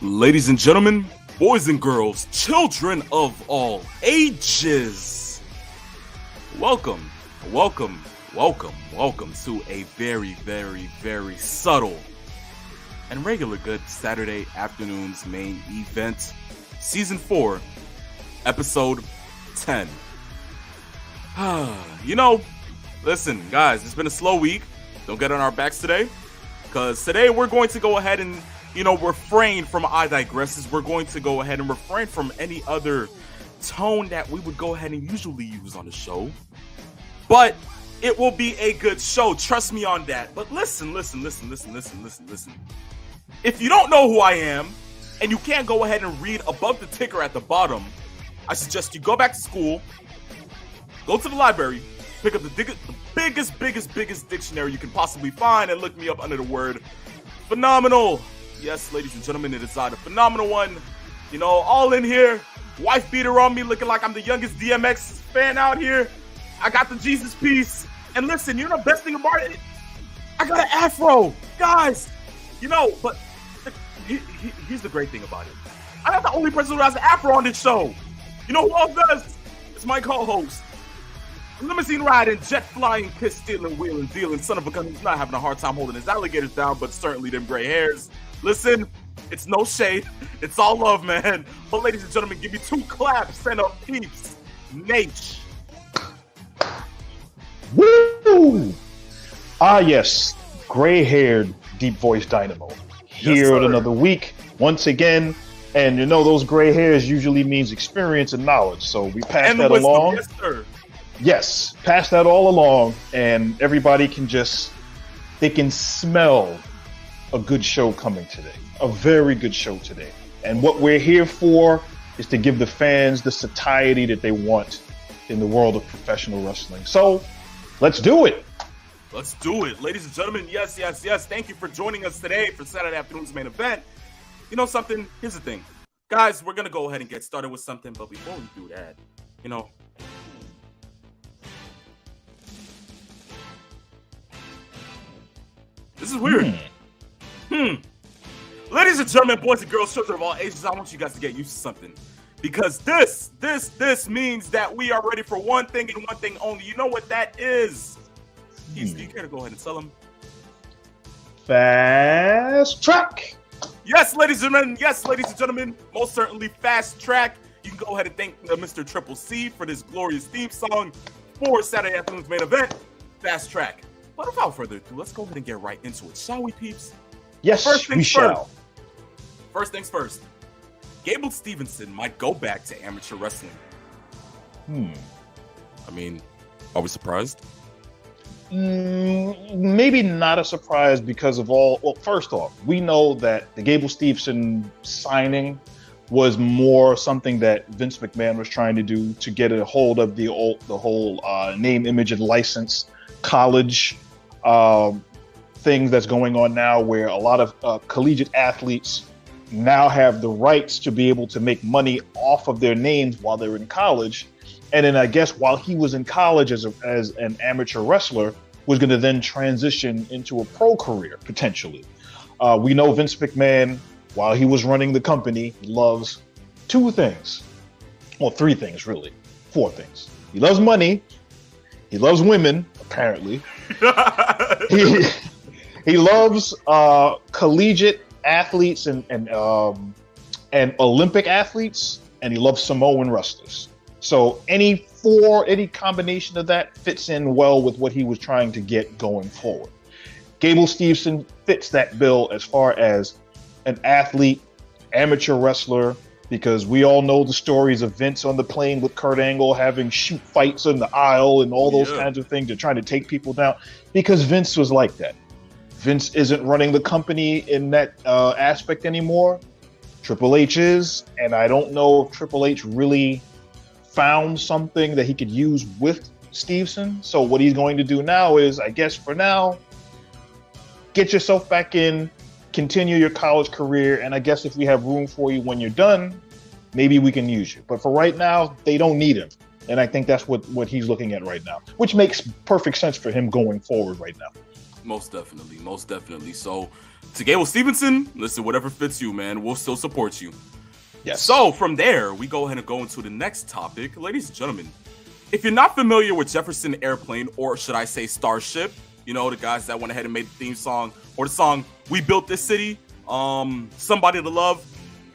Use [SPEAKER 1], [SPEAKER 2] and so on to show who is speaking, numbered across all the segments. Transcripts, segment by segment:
[SPEAKER 1] Ladies and gentlemen, boys and girls, children of all ages, welcome to a very subtle and regular good Saturday afternoon's main event, Season 4, Episode 10. Listen, guys, it's been a slow week. Don't get on our backs today, because today we're going to go ahead and refrain from I digresses. We're going to go ahead and refrain from any other tone that we would go ahead and usually use on the show. But it will be a good show. Trust me on that. But listen. If you don't know who I am, and you can't go ahead and read above the ticker at the bottom, I suggest you go back to school, go to the library, pick up the biggest dictionary you can possibly find, and look me up under the word phenomenal. Yes, ladies and gentlemen, it is the phenomenal one. All in here, wife beater on me, looking like I'm the youngest DMX fan out here. I got the Jesus piece. And listen, the best thing about it? I got an afro. Guys, but here's the great thing about it. I'm not the only person who has an afro on this show. You know who else does? It's my co-host. Limousine riding, jet flying, piss stealing, wheeling, dealing, son of a gun who's not having a hard time holding his alligators down, but certainly them gray hairs. Listen, it's no shade. It's all love, man. But ladies and gentlemen, give me 2 claps and a peeps. Nate.
[SPEAKER 2] Woo! Ah, yes. Gray-haired, deep-voiced Dynamo. Here at another week, once again. And those gray hairs usually means experience and knowledge. So we pass that along.
[SPEAKER 1] Yes, sir.
[SPEAKER 2] Yes, pass that all along. And everybody can they can smell a good show coming today. A very good show today. And what we're here for is to give the fans the satiety that they want in the world of professional wrestling. So let's do it.
[SPEAKER 1] Let's do it. Ladies and gentlemen, yes. Thank you for joining us today for Saturday afternoon's main event. Something? Here's the thing. Guys, we're going to go ahead and get started with something. But before we do that, this is weird. Ladies and gentlemen, boys and girls, children of all ages, I want you guys to get used to something. Because this means that we are ready for one thing and one thing only. You know what that is? Do you care to go ahead and tell them?
[SPEAKER 2] Fast track.
[SPEAKER 1] Yes, ladies and gentlemen, most certainly fast track. You can go ahead and thank Mr. Triple C for this glorious theme song for Saturday afternoon's main event, Fast Track. But without further ado, let's go ahead and get right into it, shall we, peeps?
[SPEAKER 2] Yes, we shall.
[SPEAKER 1] First things first. Gable Stevenson might go back to amateur wrestling. I mean, are we surprised?
[SPEAKER 2] Maybe not a surprise because of well, first off, we know that the Gable Stevenson signing was more something that Vince McMahon was trying to do to get a hold of the whole name, image, and license college things that's going on now, where a lot of collegiate athletes now have the rights to be able to make money off of their names while they're in college. And then I guess while he was in college as an amateur wrestler, was going to then transition into a pro career, potentially. We know Vince McMahon, while he was running the company, loves 2 things. Well, 3 things, really. 4 things. He loves money. He loves women, apparently. He loves collegiate athletes and Olympic athletes, and he loves Samoan wrestlers. So any combination of that fits in well with what he was trying to get going forward. Gable Stevenson fits that bill as far as an athlete, amateur wrestler, because we all know the stories of Vince on the plane with Kurt Angle having shoot fights in the aisle and all those kinds of things to try to take people down, because Vince was like that. Vince isn't running the company in that aspect anymore. Triple H is, and I don't know if Triple H really found something that he could use with Stevenson. So what he's going to do now is, I guess for now, get yourself back in, continue your college career, and I guess if we have room for you when you're done, maybe we can use you. But for right now, they don't need him. And I think that's what he's looking at right now, which makes perfect sense for him going forward right now.
[SPEAKER 1] Most definitely, most definitely. So, to Gable Stevenson, listen, whatever fits you, man. We'll still support you.
[SPEAKER 2] Yes.
[SPEAKER 1] So, from there, we go ahead and go into the next topic. Ladies and gentlemen, if you're not familiar with Jefferson Airplane, or should I say Starship, you know, the guys that went ahead and made the theme song, or the song We Built This City, Somebody to Love.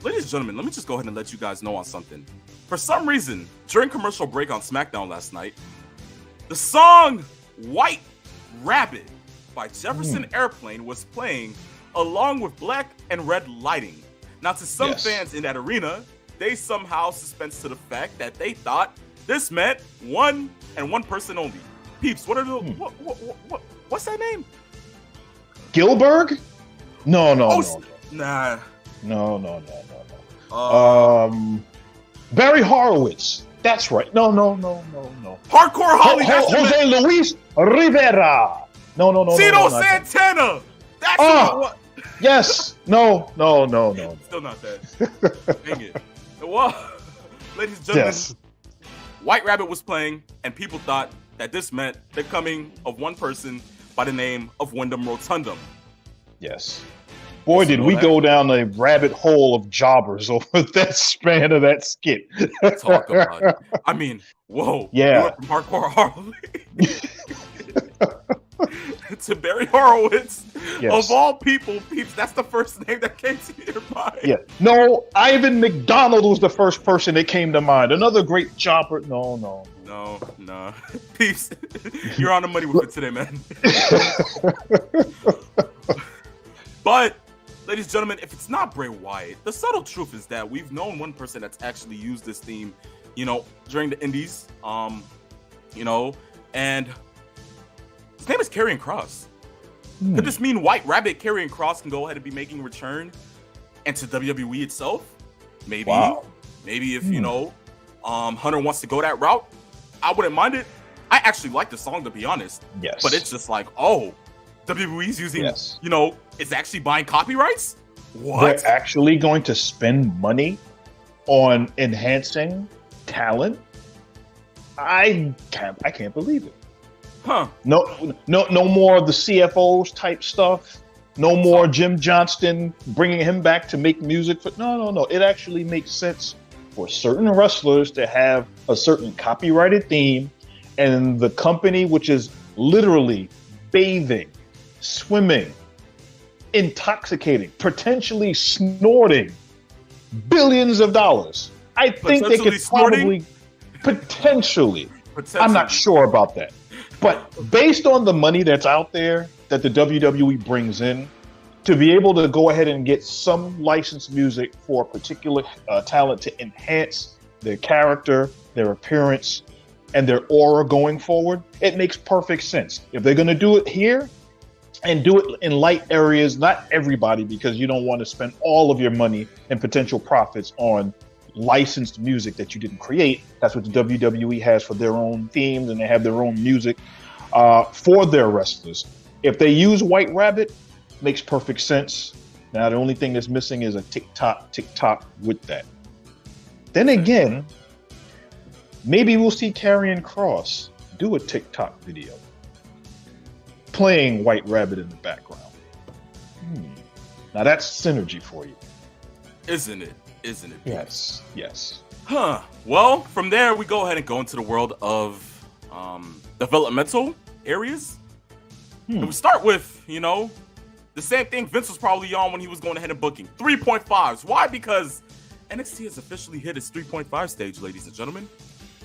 [SPEAKER 1] Ladies and gentlemen, let me just go ahead and let you guys know on something. For some reason, during commercial break on SmackDown last night, the song White Rabbit by Jefferson Airplane was playing along with Black and Red Lighting. Now, to some fans in that arena, they somehow suspensed to the fact that they thought this meant one and one person only. Peeps, what are the what's that name?
[SPEAKER 2] Gilbert? No.
[SPEAKER 1] Nah.
[SPEAKER 2] No. Barry Horowitz. That's right. No.
[SPEAKER 1] Hardcore Holly.
[SPEAKER 2] Jose Luis Rivera. No.
[SPEAKER 1] Tito Santana. That's what.
[SPEAKER 2] Yes. No.
[SPEAKER 1] Still not that. Dang it. Well, ladies and gentlemen, White Rabbit was playing, and people thought that this meant the coming of one person by the name of Wyndham Rotundum.
[SPEAKER 2] Yes. Boy, did we go down a rabbit hole of jobbers over that span of that skit.
[SPEAKER 1] Talk about it. I mean, whoa.
[SPEAKER 2] Yeah.
[SPEAKER 1] We went from Hardcore Harley to Barry Horowitz. Of all people, Peeps, that's the first name that came to your mind.
[SPEAKER 2] Yeah. No, Ivan McDonald was the first person that came to mind. Another great jobber. No.
[SPEAKER 1] Peeps, you're on the money with it today, man. But, ladies and gentlemen, if it's not Bray Wyatt, the subtle truth is that we've known one person that's actually used this theme, during the Indies, and his name is Karrion Kross. Could this mean White Rabbit Karrion Kross can go ahead and be making a return into WWE itself? Maybe.
[SPEAKER 2] Wow.
[SPEAKER 1] Maybe if, Hunter wants to go that route, I wouldn't mind it. I actually like the song, to be honest.
[SPEAKER 2] Yes.
[SPEAKER 1] But it's just like, WWE's using, it's actually buying copyrights? What?
[SPEAKER 2] They're actually going to spend money on enhancing talent? I can't believe it.
[SPEAKER 1] Huh.
[SPEAKER 2] No more of the CFOs type stuff. No more Jim Johnston bringing him back to make music. No. It actually makes sense for certain wrestlers to have a certain copyrighted theme, and the company, which is literally bathing, swimming, intoxicating, potentially snorting billions of dollars. I think they could probably potentially. I'm not sure about that. But based on the money that's out there that the WWE brings in, to be able to go ahead and get some licensed music for a particular talent to enhance their character, their appearance, and their aura going forward, it makes perfect sense. If they're going to do it here and do it in light areas, not everybody, because you don't want to spend all of your money and potential profits on licensed music that you didn't create. That's what the WWE has for their own themes, and they have their own music for their wrestlers. If they use White Rabbit, makes perfect sense. Now, the only thing that's missing is a tick-tock with that. Then again, maybe we'll see Karrion Kross do a TikTok video playing White Rabbit in the background. Now that's synergy for you.
[SPEAKER 1] Isn't it?
[SPEAKER 2] Yes.
[SPEAKER 1] Huh. Well, from there, we go ahead and go into the world of developmental areas. And we start with, the same thing Vince was probably on when he was going ahead and booking 3.5s. Why? Because NXT has officially hit its 3.5 stage, ladies and gentlemen.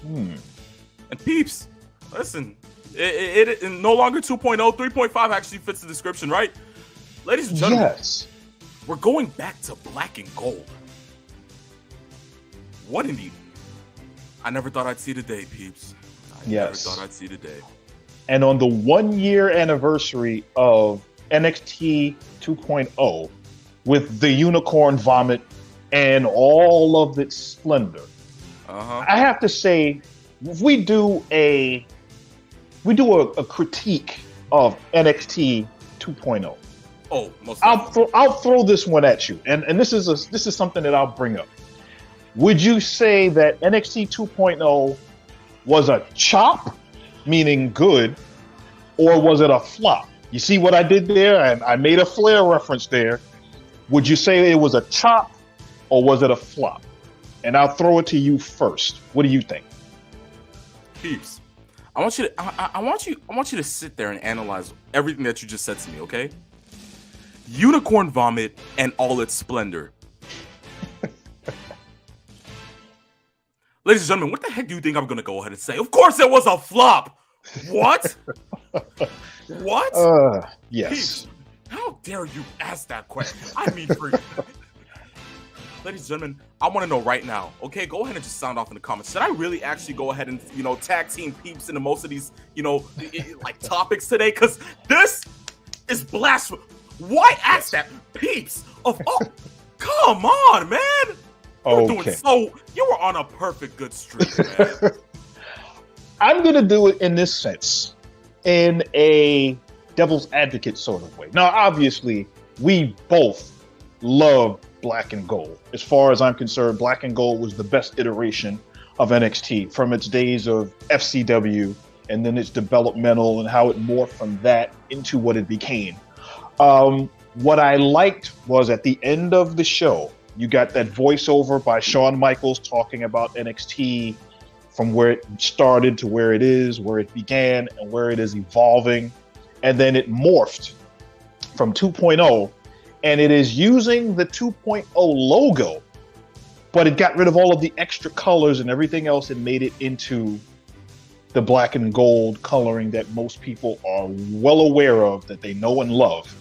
[SPEAKER 1] And Peeps, listen, it no longer 2.0, 3.5 actually fits the description, right? Ladies and gentlemen, we're going back to black and gold. What indeed? I never thought I'd see the day, Peeps. I never thought I'd see the day.
[SPEAKER 2] And on the 1 year anniversary of NXT 2.0, with the unicorn vomit and all of its splendor, I have to say, if we do a critique of NXT 2.0. I'll throw this one at you, and this is something that I'll bring up. Would you say that NXT 2.0 was a chop, meaning good, or was it a flop, You see what I did there? And I made a Flair reference there. Would you say it was a chop or was it a flop? And I'll throw it to you first. What do you think?
[SPEAKER 1] Peeps, I want you to sit there and analyze everything that you just said to me, okay? Unicorn vomit and all its splendor. Ladies and gentlemen, what the heck do you think I'm gonna go ahead and say? Of course it was a flop! What? What?
[SPEAKER 2] Yes.
[SPEAKER 1] Peeps, how dare you ask that question? I mean, for ladies and gentlemen, I want to know right now, okay? Go ahead and just sound off in the comments. Should I really actually go ahead and, tag team Peeps into most of these, like topics today? Because this is blasphemy. Why ask that? Peeps of come on, man. You were on a perfect good streak, man.
[SPEAKER 2] I'm going to do it in this sense, in a devil's advocate sort of way. Now, obviously, we both love Black and Gold. As far as I'm concerned, Black and Gold was the best iteration of NXT from its days of FCW and then its developmental and how it morphed from that into what it became. What I liked was at the end of the show, you got that voiceover by Shawn Michaels talking about NXT from where it started to where it is, where it began, and where it is evolving. And then it morphed from 2.0, and it is using the 2.0 logo, but it got rid of all of the extra colors and everything else and made it into the black and gold coloring that most people are well aware of, that they know and love.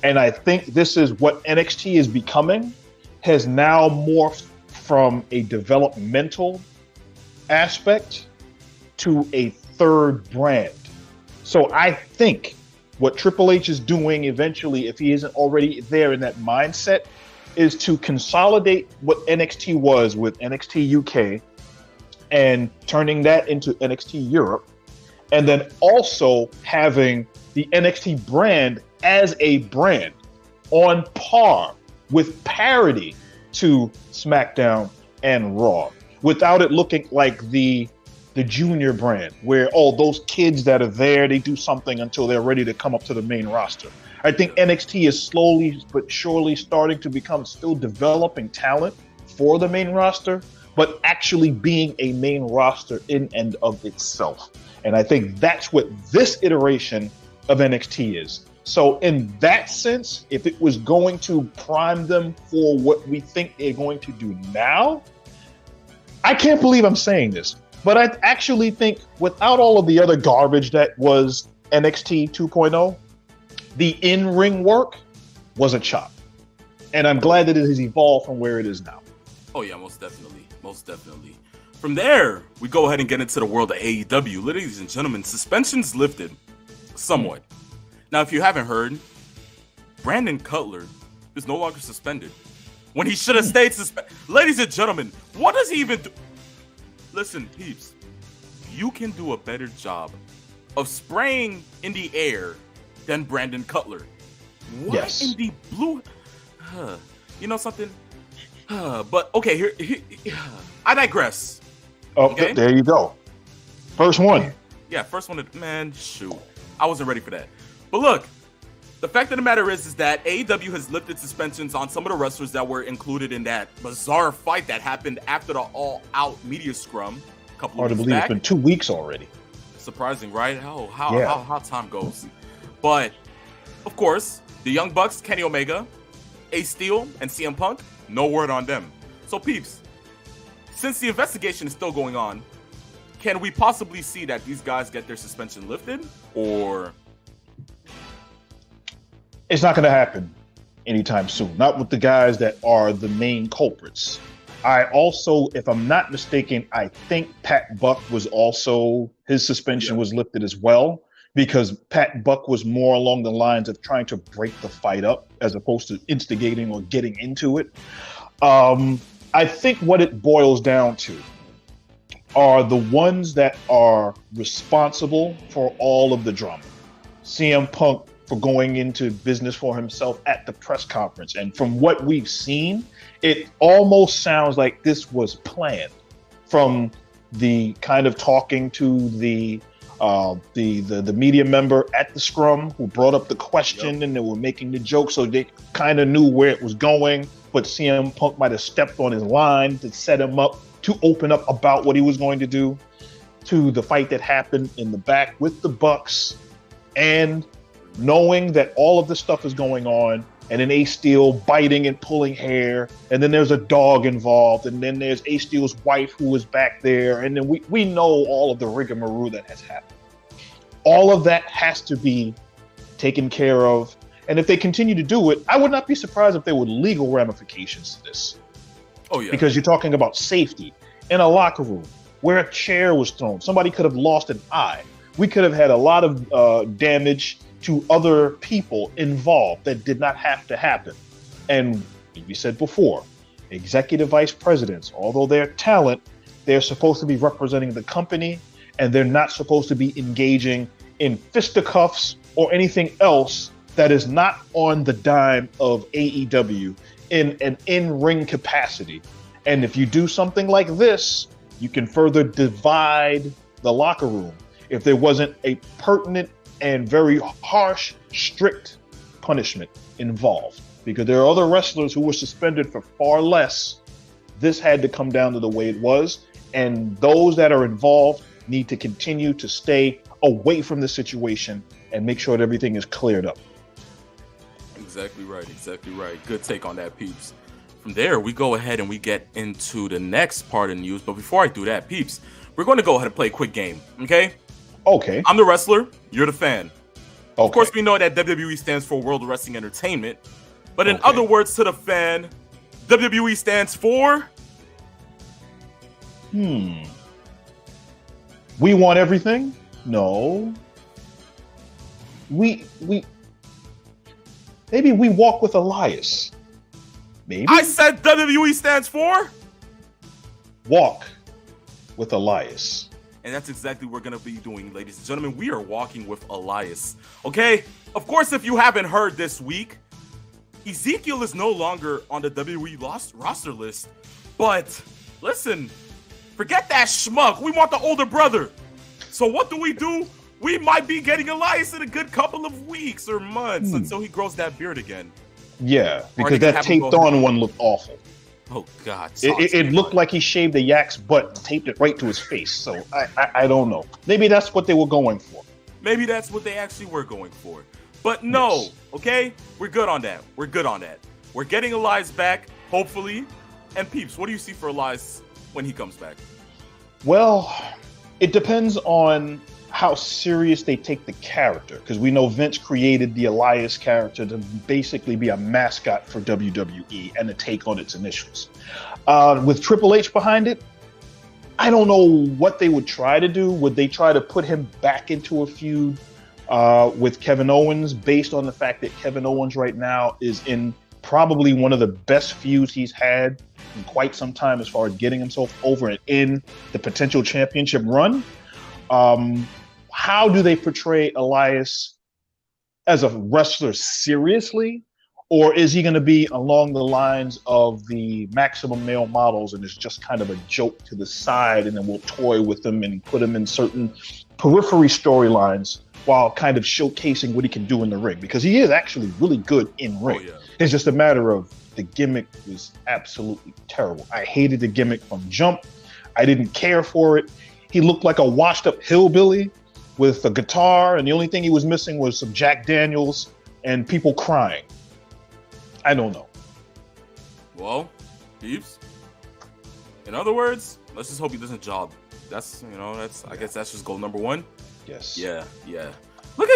[SPEAKER 2] And I think this is what NXT is becoming, has now morphed from a developmental aspect to a third brand. So I think what Triple H is doing eventually, if he isn't already there in that mindset, is to consolidate what NXT was with NXT UK and turning that into NXT Europe, and then also having the NXT brand as a brand on par with parity to SmackDown and Raw, without it looking like the junior brand where, oh, those kids that are there, they do something until they're ready to come up to the main roster. I think NXT is slowly but surely starting to become still developing talent for the main roster, but actually being a main roster in and of itself. And I think that's what this iteration of NXT is. So in that sense, if it was going to prime them for what we think they're going to do now, I can't believe I'm saying this, but I actually think without all of the other garbage that was NXT 2.0, the in-ring work was a chop. And I'm glad that it has evolved from where it is now.
[SPEAKER 1] Oh yeah, most definitely. Most definitely. From there, we go ahead and get into the world of AEW. Ladies and gentlemen, suspensions lifted somewhat. Now, if you haven't heard, Brandon Cutler is no longer suspended when he should have stayed suspended. Ladies and gentlemen, what does he even do? Listen, peeps, you can do a better job of spraying in the air than Brandon Cutler. What
[SPEAKER 2] yes.
[SPEAKER 1] in the blue? You know something? But okay, here I digress.
[SPEAKER 2] Oh,
[SPEAKER 1] okay?
[SPEAKER 2] There you go. First one.
[SPEAKER 1] Yeah, first one. Man, shoot, I wasn't ready for that. But look, the fact of the matter is that AEW has lifted suspensions on some of the wrestlers that were included in that bizarre fight that happened after the all-out media scrum a couple of weeks back. Hard to believe it's
[SPEAKER 2] been 2 weeks already.
[SPEAKER 1] Surprising, right? How time goes. But of course, the Young Bucks, Kenny Omega, Ace Steel, and CM Punk, no word on them. So peeps, since the investigation is still going on, can we possibly see that these guys get their suspension lifted, or?
[SPEAKER 2] It's not going to happen anytime soon. Not with the guys that are the main culprits. I also, if I'm not mistaken, I think Pat Buck was also, his suspension was lifted as well, because Pat Buck was more along the lines of trying to break the fight up as opposed to instigating or getting into it. I think what it boils down to are the ones that are responsible for all of the drama. CM Punk for going into business for himself at the press conference. And from what we've seen, it almost sounds like this was planned, from the kind of talking to the The media member at the scrum who brought up the question and they were making the joke, so they kind of knew where it was going. But CM Punk might have stepped on his line to set him up to open up about what he was going to do. To the fight that happened in the back with the Bucks, and knowing that all of this stuff is going on, and then Ace Steel biting and pulling hair, and then there's a dog involved, and then there's Ace Steel's wife who is back there, and then we know all of the rigmarole that has happened. All of that has to be taken care of, and if they continue to do it, I would not be surprised if there were legal ramifications to this.
[SPEAKER 1] Oh yeah,
[SPEAKER 2] because you're talking about safety in a locker room where a chair was thrown. Somebody could have lost an eye. We could have had a lot of damage to other people involved that did not have to happen. And we said before, executive vice presidents, although they're talent, they're supposed to be representing the company, and they're not supposed to be engaging in fisticuffs or anything else that is not on the dime of AEW in an in-ring capacity. And if you do something like this, you can further divide the locker room if there wasn't a pertinent and very harsh, strict punishment involved. Because there are other wrestlers who were suspended for far less. This had to come down to the way it was. And those that are involved need to continue to stay away from the situation and make sure that everything is cleared up.
[SPEAKER 1] Exactly right. Exactly right. Good take on that, peeps. From there, we go ahead and we get into the next part of the news. But before I do that, peeps, we're going to go ahead and play a quick game, okay?
[SPEAKER 2] Okay.
[SPEAKER 1] I'm the wrestler. You're the fan.
[SPEAKER 2] Okay.
[SPEAKER 1] Of course, we know that WWE stands for World Wrestling Entertainment. But in other words to the fan, WWE stands for...
[SPEAKER 2] We want everything? No. Maybe we walk with Elias. Maybe.
[SPEAKER 1] I said WWE stands for...
[SPEAKER 2] Walk with Elias.
[SPEAKER 1] And that's exactly what we're going to be doing, ladies and gentlemen. We are walking with Elias. Okay? Of course, if you haven't heard this week, Ezekiel is no longer on the WWE roster list. But listen, forget that schmuck. We want the older brother. So what do? We might be getting Elias in a good couple of weeks or months until he grows that beard again.
[SPEAKER 2] Yeah, because that taped on one looked awful.
[SPEAKER 1] Oh, God.
[SPEAKER 2] It looked like he shaved the yak's butt and taped it right to his face. So I don't know. Maybe that's what they were going for.
[SPEAKER 1] Maybe that's what they actually were going for. But no, okay? We're good on that. We're good on that. We're getting Elias back, hopefully. And peeps, what do you see for Elias when he comes back?
[SPEAKER 2] Well, it depends on how serious they take the character, because we know Vince created the Elias character to basically be a mascot for WWE and a take on its initials. With Triple H behind it, I don't know what they would try to do. Would they try to put him back into a feud with Kevin Owens, based on the fact that Kevin Owens right now is in probably one of the best feuds he's had in quite some time as far as getting himself over and in the potential championship run? How do they portray Elias as a wrestler seriously? Or is he going to be along the lines of the Maximum Male Models and is just kind of a joke to the side, and then we'll toy with him and put him in certain periphery storylines while kind of showcasing what he can do in the ring? Because he is actually really good in ring. Oh, yeah. It's just a matter of the gimmick was absolutely terrible. I hated the gimmick from jump. I didn't care for it. He looked like a washed up hillbilly with a guitar, and the only thing he was missing was some Jack Daniels and people crying. I don't know.
[SPEAKER 1] Well, peeps, in other words, let's just hope he doesn't job. I guess that's just goal number one.
[SPEAKER 2] Yes.
[SPEAKER 1] Yeah. Look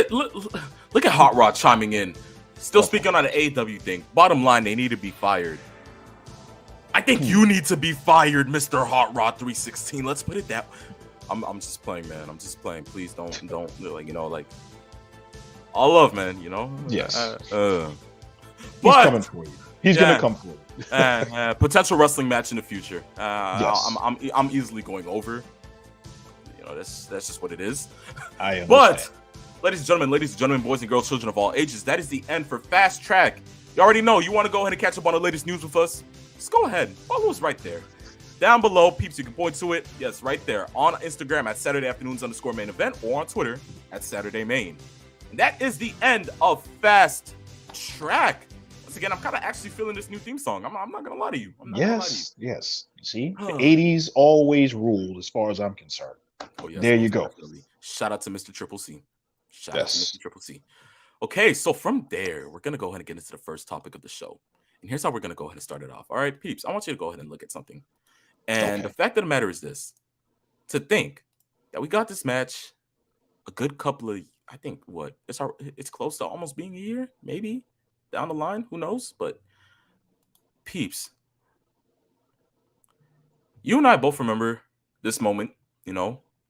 [SPEAKER 1] at Hot Rod chiming in. Still speaking on the AEW thing. Bottom line, they need to be fired. I think you need to be fired, Mr. Hot Rod 316. Let's put it that way. I'm just playing, man. I'm just playing. Please don't all love, man.
[SPEAKER 2] Yes.
[SPEAKER 1] But
[SPEAKER 2] he's coming for you. He's gonna come for you.
[SPEAKER 1] Potential wrestling match in the future.
[SPEAKER 2] Yes.
[SPEAKER 1] I'm easily going over. That's just what it is.
[SPEAKER 2] I understand.
[SPEAKER 1] But ladies and gentlemen, boys and girls, children of all ages, that is the end for Fast Track. You already know. You want to go ahead and catch up on the latest news with us? Just go ahead. Follow us right there. down below, peeps, you can point to it. Yes, right there on Instagram at Saturday Afternoons _main event or on Twitter at Saturday Main. And that is the end of Fast Track. Once again, I'm kind of actually feeling this new theme song. I'm not gonna lie to you.
[SPEAKER 2] Yes. See, the 80s always ruled as far as I'm concerned.
[SPEAKER 1] Oh, yes,
[SPEAKER 2] there you go.
[SPEAKER 1] Definitely. Shout out to Mr. Triple C. Shout out to Mr. Triple C. Okay, so from there, we're gonna go ahead and get into the first topic of the show. And here's how we're gonna go ahead and start it off. All right, peeps, I want you to go ahead and look at something. And the fact of the matter is this: to think that we got this match a good couple of, I think, it's close to almost being a year, maybe down the line, who knows? But peeps, you and I both remember this moment,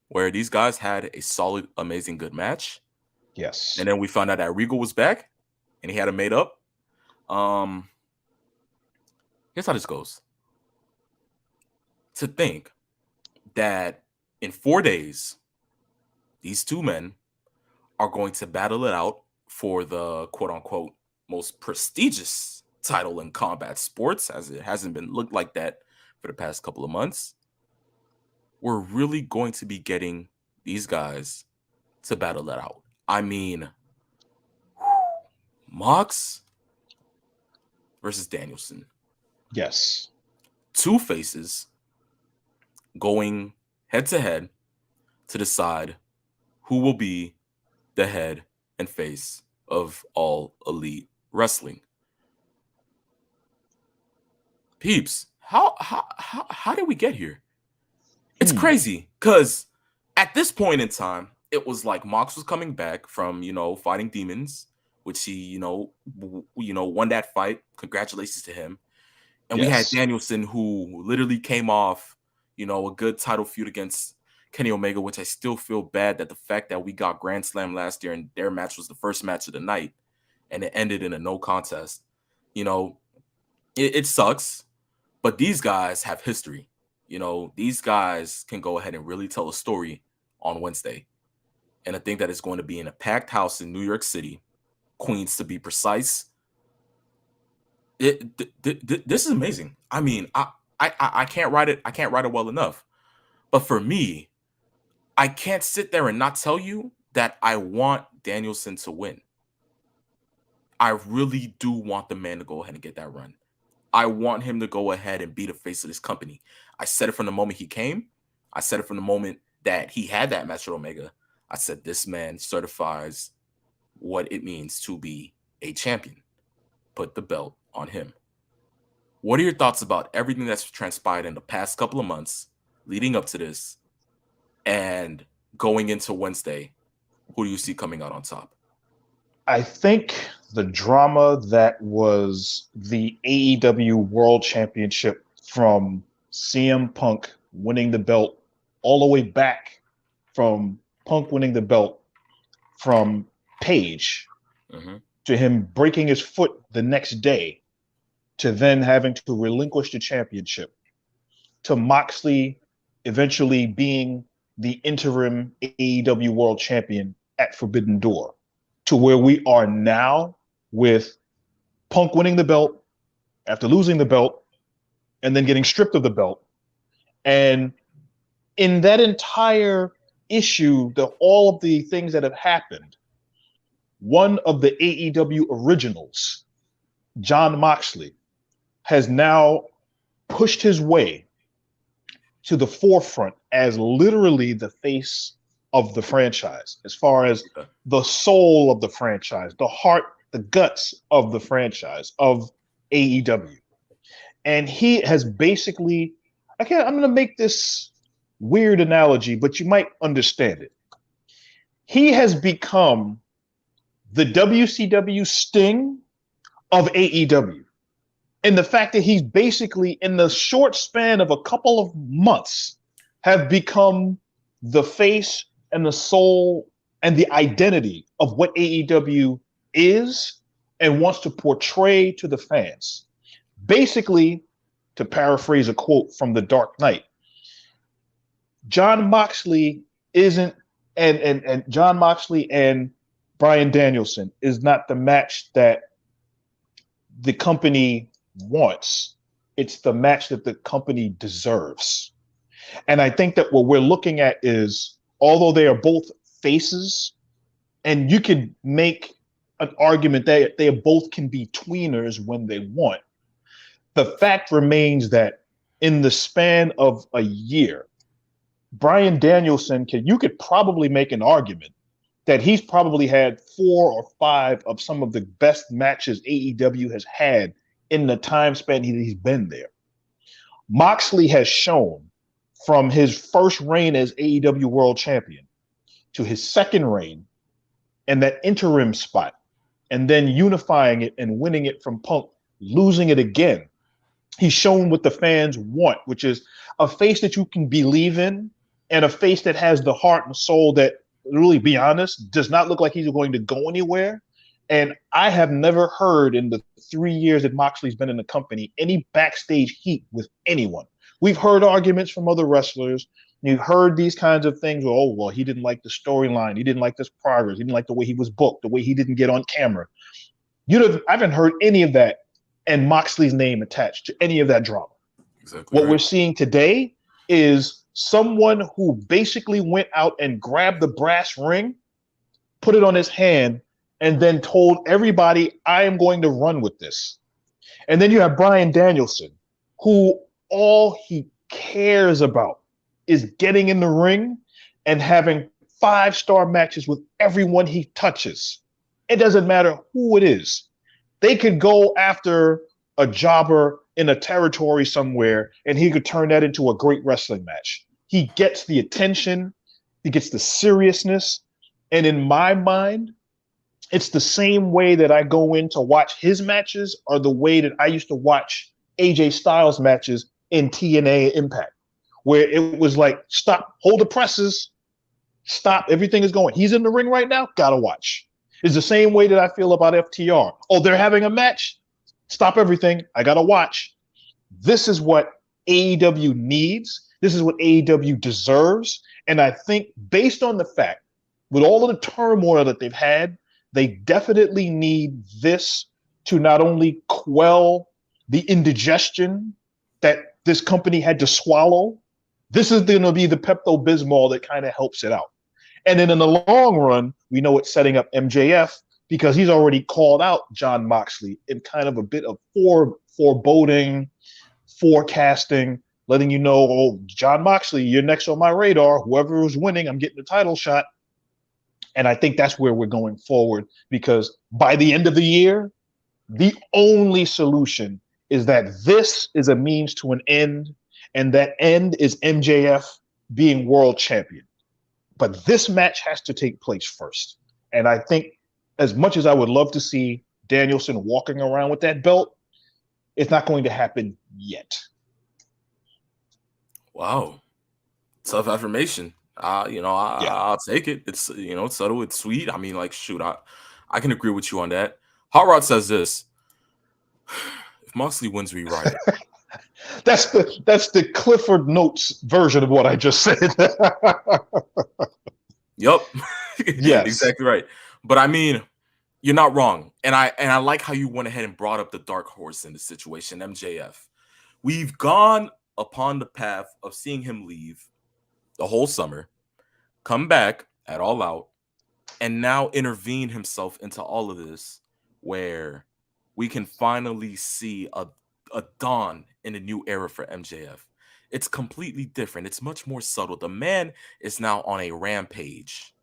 [SPEAKER 1] where these guys had a solid, amazing, good match.
[SPEAKER 2] Yes.
[SPEAKER 1] And then we found out that Regal was back and he had it made up. Here's how this goes. To think that in 4 days, these two men are going to battle it out for the quote-unquote most prestigious title in combat sports, as it hasn't been looked like that for the past couple of months. We're really going to be getting these guys to battle that out. I mean, Mox versus Danielson.
[SPEAKER 2] Yes.
[SPEAKER 1] Two faces going head-to-head to decide who will be the head and face of All Elite Wrestling. Peeps, how did we get here? It's crazy, because at this point in time, it was like Mox was coming back from, fighting demons, which he, won that fight. Congratulations to him. And we had Danielson, who literally came off, a good title feud against Kenny Omega, which I still feel bad that the fact that we got Grand Slam last year and their match was the first match of the night and it ended in a no contest. It sucks, but these guys have history. These guys can go ahead and really tell a story on Wednesday. And I think that it's going to be in a packed house in New York City, Queens to be precise. This is amazing. I mean, I can't write it. I can't write it well enough. But for me, I can't sit there and not tell you that I want Danielson to win. I really do want the man to go ahead and get that run. I want him to go ahead and be the face of this company. I said it from the moment he came. I said it from the moment that he had that match with Omega. I said this man certifies what it means to be a champion. Put the belt on him. What are your thoughts about everything that's transpired in the past couple of months leading up to this and going into Wednesday? Who do you see coming out on top?
[SPEAKER 2] I think the drama that was the AEW World Championship from CM Punk winning the belt all the way back from Punk winning the belt from Page to him breaking his foot the next day to then having to relinquish the championship to Moxley eventually being the interim AEW World Champion at Forbidden Door, to where we are now with Punk winning the belt after losing the belt and then getting stripped of the belt. And in that entire issue, all of the things that have happened, one of the AEW originals, Jon Moxley, has now pushed his way to the forefront as literally the face of the franchise, as far as the soul of the franchise, the heart, the guts of the franchise of AEW. And he has basically, I'm going to make this weird analogy, but you might understand it. He has become the WCW Sting of AEW. And the fact that he's basically, in the short span of a couple of months, have become the face and the soul and the identity of what AEW is and wants to portray to the fans. Basically, to paraphrase a quote from The Dark Knight, Jon Moxley isn't, and Jon Moxley and Bryan Danielson is not the match that the company wants, It's the match that the company deserves. And I think that what we're looking at is, although they are both faces, and you could make an argument that they both can be tweeners when they want, the fact remains that in the span of a year, Brian Danielson you could probably make an argument that he's probably had 4 or 5 of some of the best matches AEW has had in the time span he's been there. Moxley has shown from his first reign as AEW World Champion to his second reign and that interim spot, and then unifying it and winning it from Punk, losing it again. He's shown what the fans want, which is a face that you can believe in and a face that has the heart and soul that, really be honest, does not look like he's going to go anywhere. And I have never heard in the 3 years that Moxley's been in the company any backstage heat with anyone. We've heard arguments from other wrestlers. You've heard these kinds of things. Oh, well, he didn't like the storyline. He didn't like this progress. He didn't like the way he was booked, the way he didn't get on camera. I haven't heard any of that and Moxley's name attached to any of that drama.
[SPEAKER 1] Exactly.
[SPEAKER 2] What we're seeing today is someone who basically went out and grabbed the brass ring, put it on his hand, and then told everybody, I am going to run with this. And then you have Brian Danielson, who all he cares about is getting in the ring and having 5-star matches with everyone he touches. It doesn't matter who it is. They could go after a jobber in a territory somewhere and he could turn that into a great wrestling match. He gets the attention, he gets the seriousness. And in my mind, it's the same way that I go in to watch his matches or the way that I used to watch AJ Styles matches in TNA Impact, where it was like, stop, hold the presses, stop, everything is going. He's in the ring right now, gotta watch. It's the same way that I feel about FTR. Oh, they're having a match, stop everything, I gotta watch. This is what AEW needs. This is what AEW deserves. And I think based on the fact, with all of the turmoil that they've had, they definitely need this to not only quell the indigestion that this company had to swallow. This is going to be the Pepto-Bismol that kind of helps it out. And then in the long run, we know it's setting up MJF because he's already called out Jon Moxley in kind of a bit of foreboding, forecasting, letting you know, oh, Jon Moxley, you're next on my radar. Whoever is winning, I'm getting the title shot. And I think that's where we're going forward, because by the end of the year, the only solution is that this is a means to an end, and that end is MJF being world champion. But this match has to take place first. And I think as much as I would love to see Danielson walking around with that belt, it's not going to happen yet.
[SPEAKER 1] Wow. Tough affirmation. I'll take it. It's, it's subtle, it's sweet. I mean, like, shoot, I can agree with you on that. Hot Rod says this: if Moxley wins, we ride it.
[SPEAKER 2] That's the Clifford Notes version of what I just said.
[SPEAKER 1] Yep.
[SPEAKER 2] Yes.
[SPEAKER 1] Exactly right. But I mean, you're not wrong. And I like how you went ahead and brought up the dark horse in the situation, MJF. We've gone upon the path of seeing him leave the whole summer, come back at All Out, and now intervene himself into all of this, where we can finally see a dawn in a new era for MJF. It's completely different. It's much more subtle. The man is now on a rampage.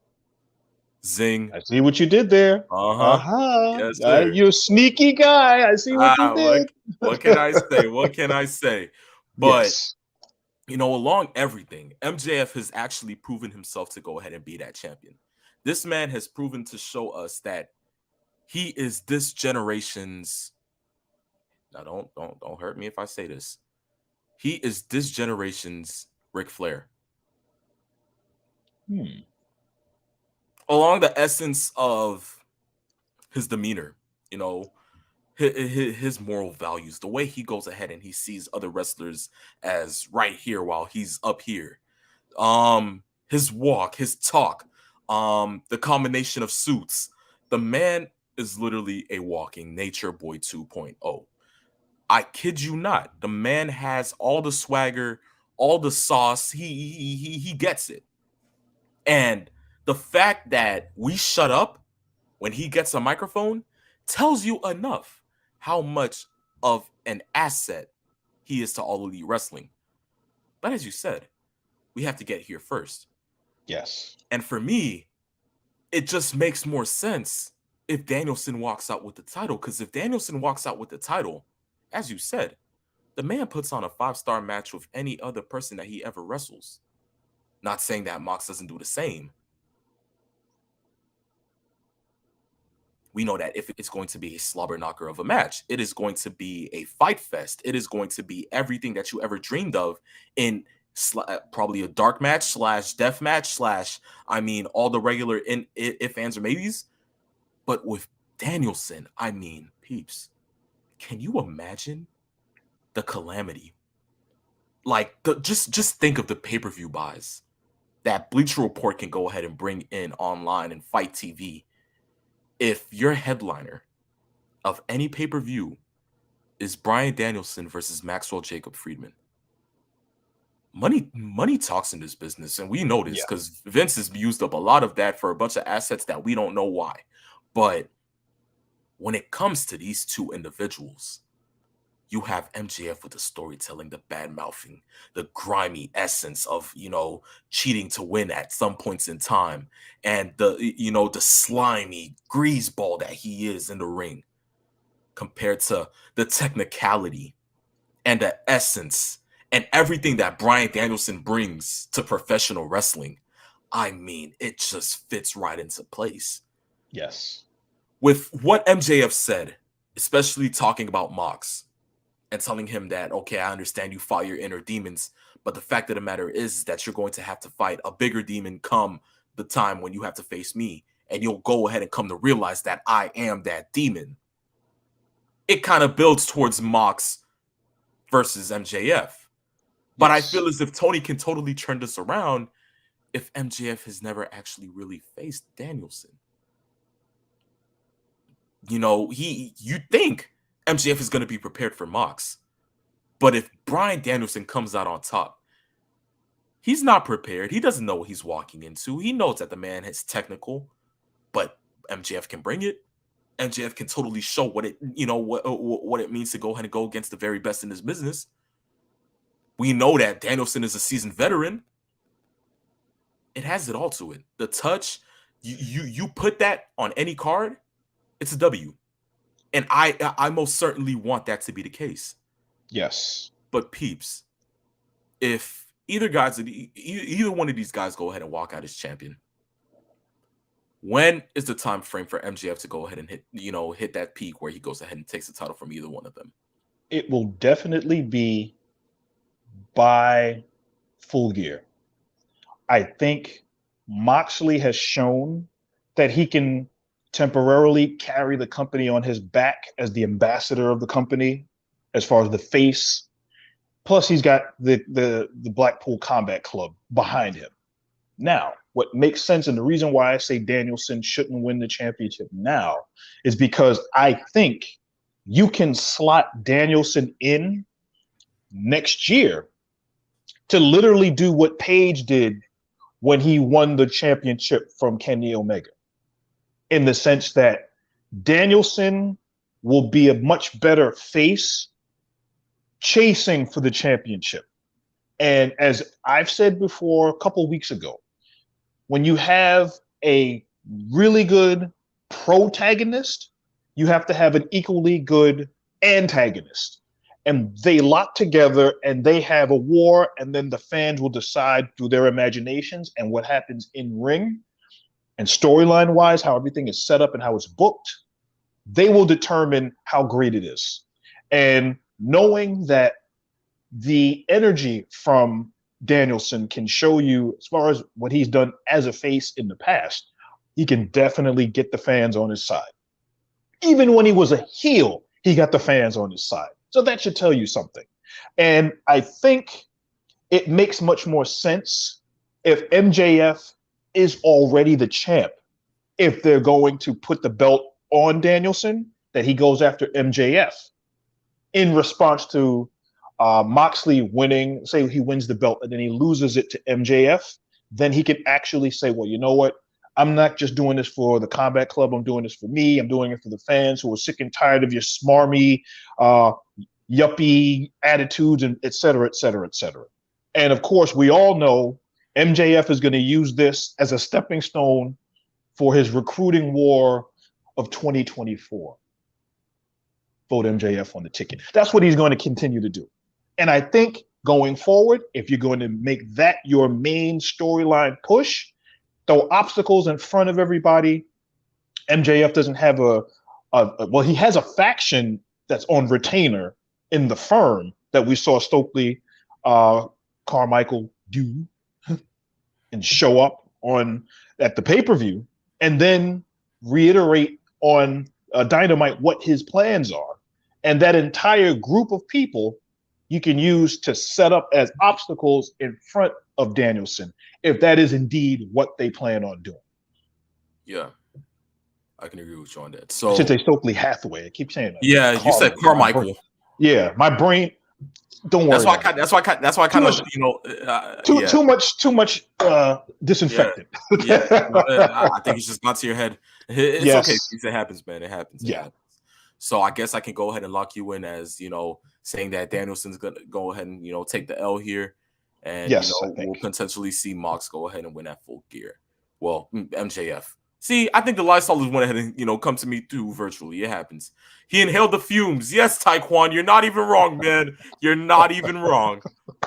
[SPEAKER 1] Zing.
[SPEAKER 2] I see what you did there.
[SPEAKER 1] Yes, sir.
[SPEAKER 2] You're a sneaky guy. I see what you did.
[SPEAKER 1] What can I say? What can I say? But
[SPEAKER 2] yes.
[SPEAKER 1] Along everything, MJF has actually proven himself to go ahead and be that champion. This man has proven to show us that he is this generation's. Now, don't hurt me if I say this. He is this generation's Ric Flair. Along the essence of his demeanor, his moral values, the way he goes ahead and he sees other wrestlers as right here while he's up here. His walk, his talk, the combination of suits. The man is literally a walking Nature Boy 2.0. I kid you not. The man has all the swagger, all the sauce. He gets it. And the fact that we shut up when he gets a microphone tells you enough how much of an asset he is to All Elite Wrestling. But as you said, we have to get here first.
[SPEAKER 2] Yes.
[SPEAKER 1] And for me, it just makes more sense if Danielson walks out with the title. Because if Danielson walks out with the title, as you said, the man puts on a 5-star match with any other person that he ever wrestles. Not saying that Mox doesn't do the same. We know that if it's going to be a slobber knocker of a match, it is going to be a fight fest. It is going to be everything that you ever dreamed of in probably a dark match slash death match slash, I mean, all the regular if, ands, or maybes. But with Danielson, I mean, peeps, can you imagine the calamity? Like, just think of the pay-per-view buys that Bleacher Report can go ahead and bring in online and Fight TV. If your headliner of any pay-per-view is Bryan Danielson versus Maxwell Jacob Friedman, money talks in this business, and we know this because Vince has used up a lot of that for a bunch of assets that we don't know why. But when it comes to these two individuals, you have MJF with the storytelling, the bad mouthing, the grimy essence of, cheating to win at some points in time, and the slimy greaseball that he is in the ring, compared to the technicality and the essence and everything that Bryan Danielson brings to professional wrestling. I mean, it just fits right into place.
[SPEAKER 2] Yes.
[SPEAKER 1] With what MJF said, especially talking about Mox, and telling him that, okay, I understand you fought your inner demons, but the fact of the matter is that you're going to have to fight a bigger demon come the time when you have to face me, and you'll go ahead and come to realize that I am that demon. It kind of builds towards Mox versus MJF. But I feel as if Tony can totally turn this around if MJF has never actually really faced Danielson. You think MJF is going to be prepared for Mox. But if Bryan Danielson comes out on top, he's not prepared. He doesn't know what he's walking into. He knows that the man is technical, but MJF can bring it. MJF can totally show what it means to go ahead and go against the very best in this business. We know that Danielson is a seasoned veteran. It has it all to it. The touch, you put that on any card, it's a W. And I most certainly want that to be the case.
[SPEAKER 2] Yes.
[SPEAKER 1] But peeps, if either one of these guys go ahead and walk out as champion, when is the time frame for MJF to go ahead and hit that peak where he goes ahead and takes the title from either one of them?
[SPEAKER 2] It will definitely be by Full Gear. I think Moxley has shown that he can temporarily carry the company on his back as the ambassador of the company, as far as the face. Plus, he's got the Blackpool Combat Club behind him. Now, what makes sense, and the reason why I say Danielson shouldn't win the championship now, is because I think you can slot Danielson in next year to literally do what Page did when he won the championship from Kenny Omega, in the sense that Danielson will be a much better face chasing for the championship. And as I've said before a couple weeks ago, when you have a really good protagonist, you have to have an equally good antagonist. And they lock together and they have a war, and then the fans will decide through their imaginations and what happens in ring and storyline wise, how everything is set up and how it's booked. They will determine how great it is. And knowing that the energy from Danielson can show you, as far as what he's done as a face in the past, he can definitely get the fans on his side. Even when he was a heel, he got the fans on his side. So that should tell you something. And I think it makes much more sense if MJF is already the champ. If they're going to put the belt on Danielson, that he goes after MJF. in response to Moxley winning, say he wins the belt and then he loses it to MJF, then he can actually say, well, you know what? I'm not just doing this for the Combat Club. I'm doing this for me. I'm doing it for the fans who are sick and tired of your smarmy, yuppie attitudes, and et cetera, et cetera, et cetera. And of course, we all know MJF is going to use this as a stepping stone for his recruiting war of 2024. Vote MJF on the ticket. That's what he's going to continue to do. And I think going forward, if you're going to make that your main storyline push, throw obstacles in front of everybody. MJF doesn't have well, he has a faction that's on retainer in the firm that we saw Stokely Carmichael do and show up on at the pay-per-view and then reiterate on Dynamite what his plans are. And that entire group of people you can use to set up as obstacles in front of Danielson, if that is indeed what they plan on doing.
[SPEAKER 1] Yeah, I can agree with you on that. So
[SPEAKER 2] I should say Stokely Hathaway. I keep saying that.
[SPEAKER 1] Yeah, you said Carmichael.
[SPEAKER 2] Yeah, my brain. Don't worry.
[SPEAKER 1] That's why I kind of you know
[SPEAKER 2] too much disinfectant.
[SPEAKER 1] I think it's just got to your head. It's
[SPEAKER 2] yes.
[SPEAKER 1] Okay. It happens, man. It happens.
[SPEAKER 2] Yeah.
[SPEAKER 1] So I guess I can go ahead and lock you in as, you know, saying that Danielson's gonna go ahead and, you know, take the L here, and
[SPEAKER 2] yes,
[SPEAKER 1] you know, we'll potentially see Mox go ahead and win at Full Gear. Well, MJF. See, I think the lifestyle went ahead and, you know, come to me through virtually. It happens. He inhaled the fumes. Yes, Taekwon, you're not even wrong, man. You're not even wrong.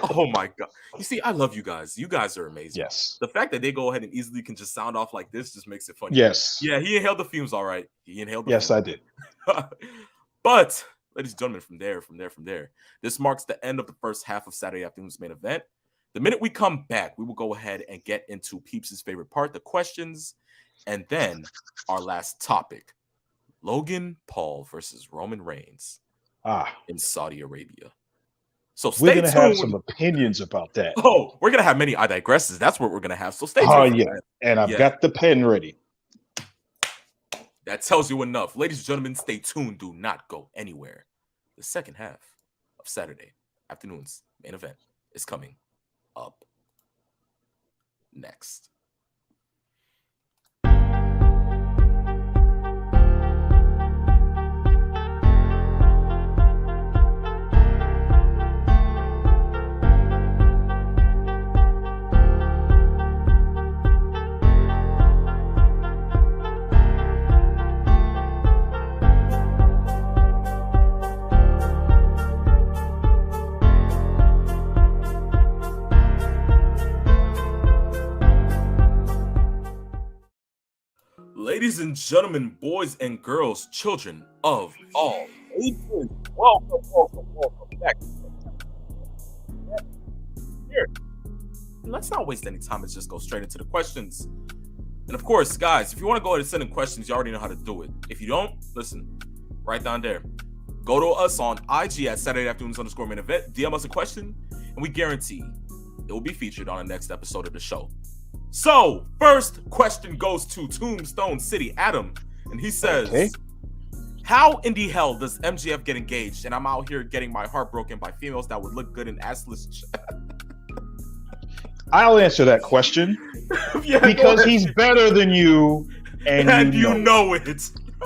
[SPEAKER 1] Oh my God. You see, I love you guys. You guys are amazing.
[SPEAKER 2] Yes.
[SPEAKER 1] The fact that they go ahead and easily can just sound off like this just makes it funny.
[SPEAKER 2] Yes.
[SPEAKER 1] Yeah, he inhaled the fumes, all right. He inhaled the
[SPEAKER 2] fumes. I did.
[SPEAKER 1] But, ladies and gentlemen, from there, this marks the end of the first half of Saturday afternoon's main event. The minute we come back, we will go ahead and get into Peeps' favorite part, the questions, and then our last topic, Logan Paul versus Roman Reigns in Saudi Arabia. So stay tuned.
[SPEAKER 2] We're going to have some opinions about that.
[SPEAKER 1] Oh, we're going to have many I digresses. That's what we're going to have. So stay tuned.
[SPEAKER 2] Oh, yeah. And I've got the pen ready.
[SPEAKER 1] That tells you enough. Ladies and gentlemen, stay tuned. Do not go anywhere. The second half of Saturday afternoon's main event is coming up next. Ladies and gentlemen, boys and girls, children of all ages, welcome back. Here, let's not waste any time. Let's just go straight into the questions. And of course, guys, if you want to go ahead and send in questions, you already know how to do it. If you don't, listen, right down there. Go to us on IG at Saturday Afternoons _ main event. DM us a question, and we guarantee it will be featured on the next episode of the show. So, first question goes to Tombstone City Adam, and he says, how in the hell does MJF get engaged? And I'm out here getting my heart broken by females that would look good in assless.
[SPEAKER 2] I'll answer that question because he's better than you, and you know it.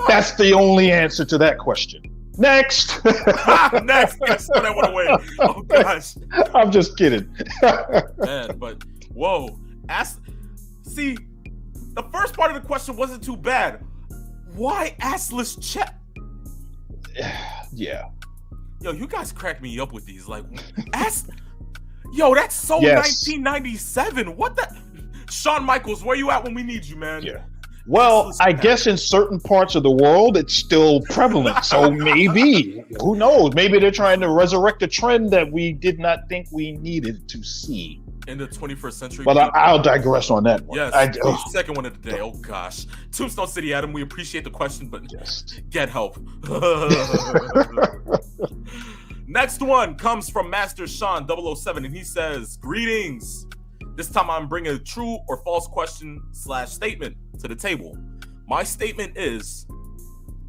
[SPEAKER 2] That's the only answer to that question. Next.
[SPEAKER 1] Next. That's what I went away. Oh gosh.
[SPEAKER 2] I'm just kidding.
[SPEAKER 1] Man, but whoa. See, the first part of the question wasn't too bad. Why assless Chet?
[SPEAKER 2] Yeah.
[SPEAKER 1] Yo, you guys crack me up with these. Like, Yo, that's so 1997. What the? Shawn Michaels, where you at when we need you, man?
[SPEAKER 2] Yeah. Well, I guess in certain parts of the world, it's still prevalent. So maybe, who knows? Maybe they're trying to resurrect a trend that we did not think we needed to see.
[SPEAKER 1] In the 21st century.
[SPEAKER 2] But I'll digress on that one.
[SPEAKER 1] Yes, second one of the day. Oh, gosh. Tombstone City, Adam, we appreciate the question, but get help. Next one comes from Master Sean 007, and he says, greetings. This time I'm bringing a true or false question / statement to the table. My statement is,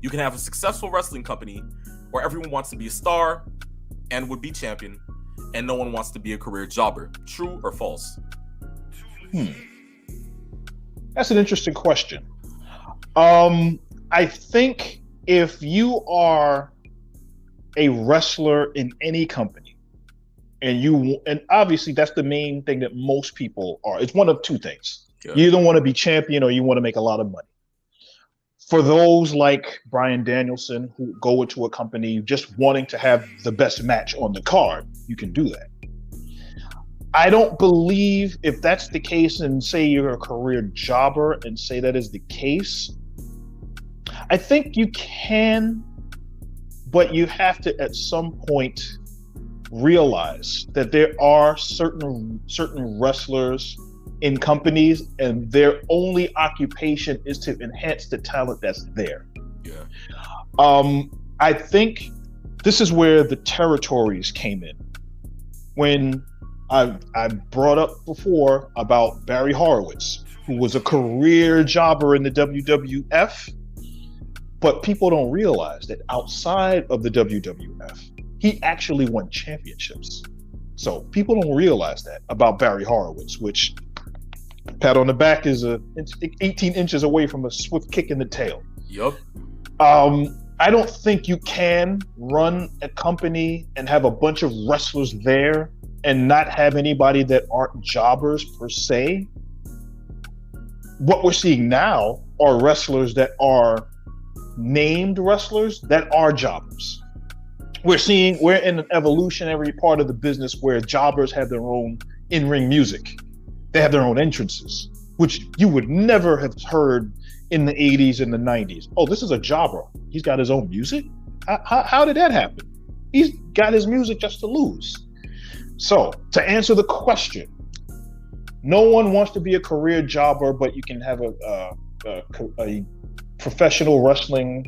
[SPEAKER 1] you can have a successful wrestling company where everyone wants to be a star and would be champion, and no one wants to be a career jobber. True or false?
[SPEAKER 2] That's an interesting question. I think if you are a wrestler in any company, and obviously that's the main thing that most people are. It's one of two things.
[SPEAKER 1] Yeah.
[SPEAKER 2] You either want to be champion or you want to make a lot of money. For those like Bryan Danielson who go into a company just wanting to have the best match on the card, you can do that. I don't believe if that's the case and say you're a career jobber and say that is the case, I think you can, but you have to at some point realize that there are certain wrestlers in companies and their only occupation is to enhance the talent that's there.
[SPEAKER 1] Yeah.
[SPEAKER 2] I think this is where the territories came in. When I brought up before about Barry Horowitz, who was a career jobber in the WWF, but people don't realize that outside of the WWF, he actually won championships. So people don't realize that about Barry Horowitz, which pat on the back is 18 inches away from a swift kick in the tail.
[SPEAKER 1] Yup.
[SPEAKER 2] I don't think you can run a company and have a bunch of wrestlers there and not have anybody that aren't jobbers per se. What we're seeing now are wrestlers that are named wrestlers that are jobbers. We're in an evolutionary part of the business where jobbers have their own in-ring music. They have their own entrances, which you would never have heard in the 80s and the 90s. Oh, this is a jobber. He's got his own music? How did that happen? He's got his music just to lose. So, to answer the question, no one wants to be a career jobber, but you can have a professional wrestling,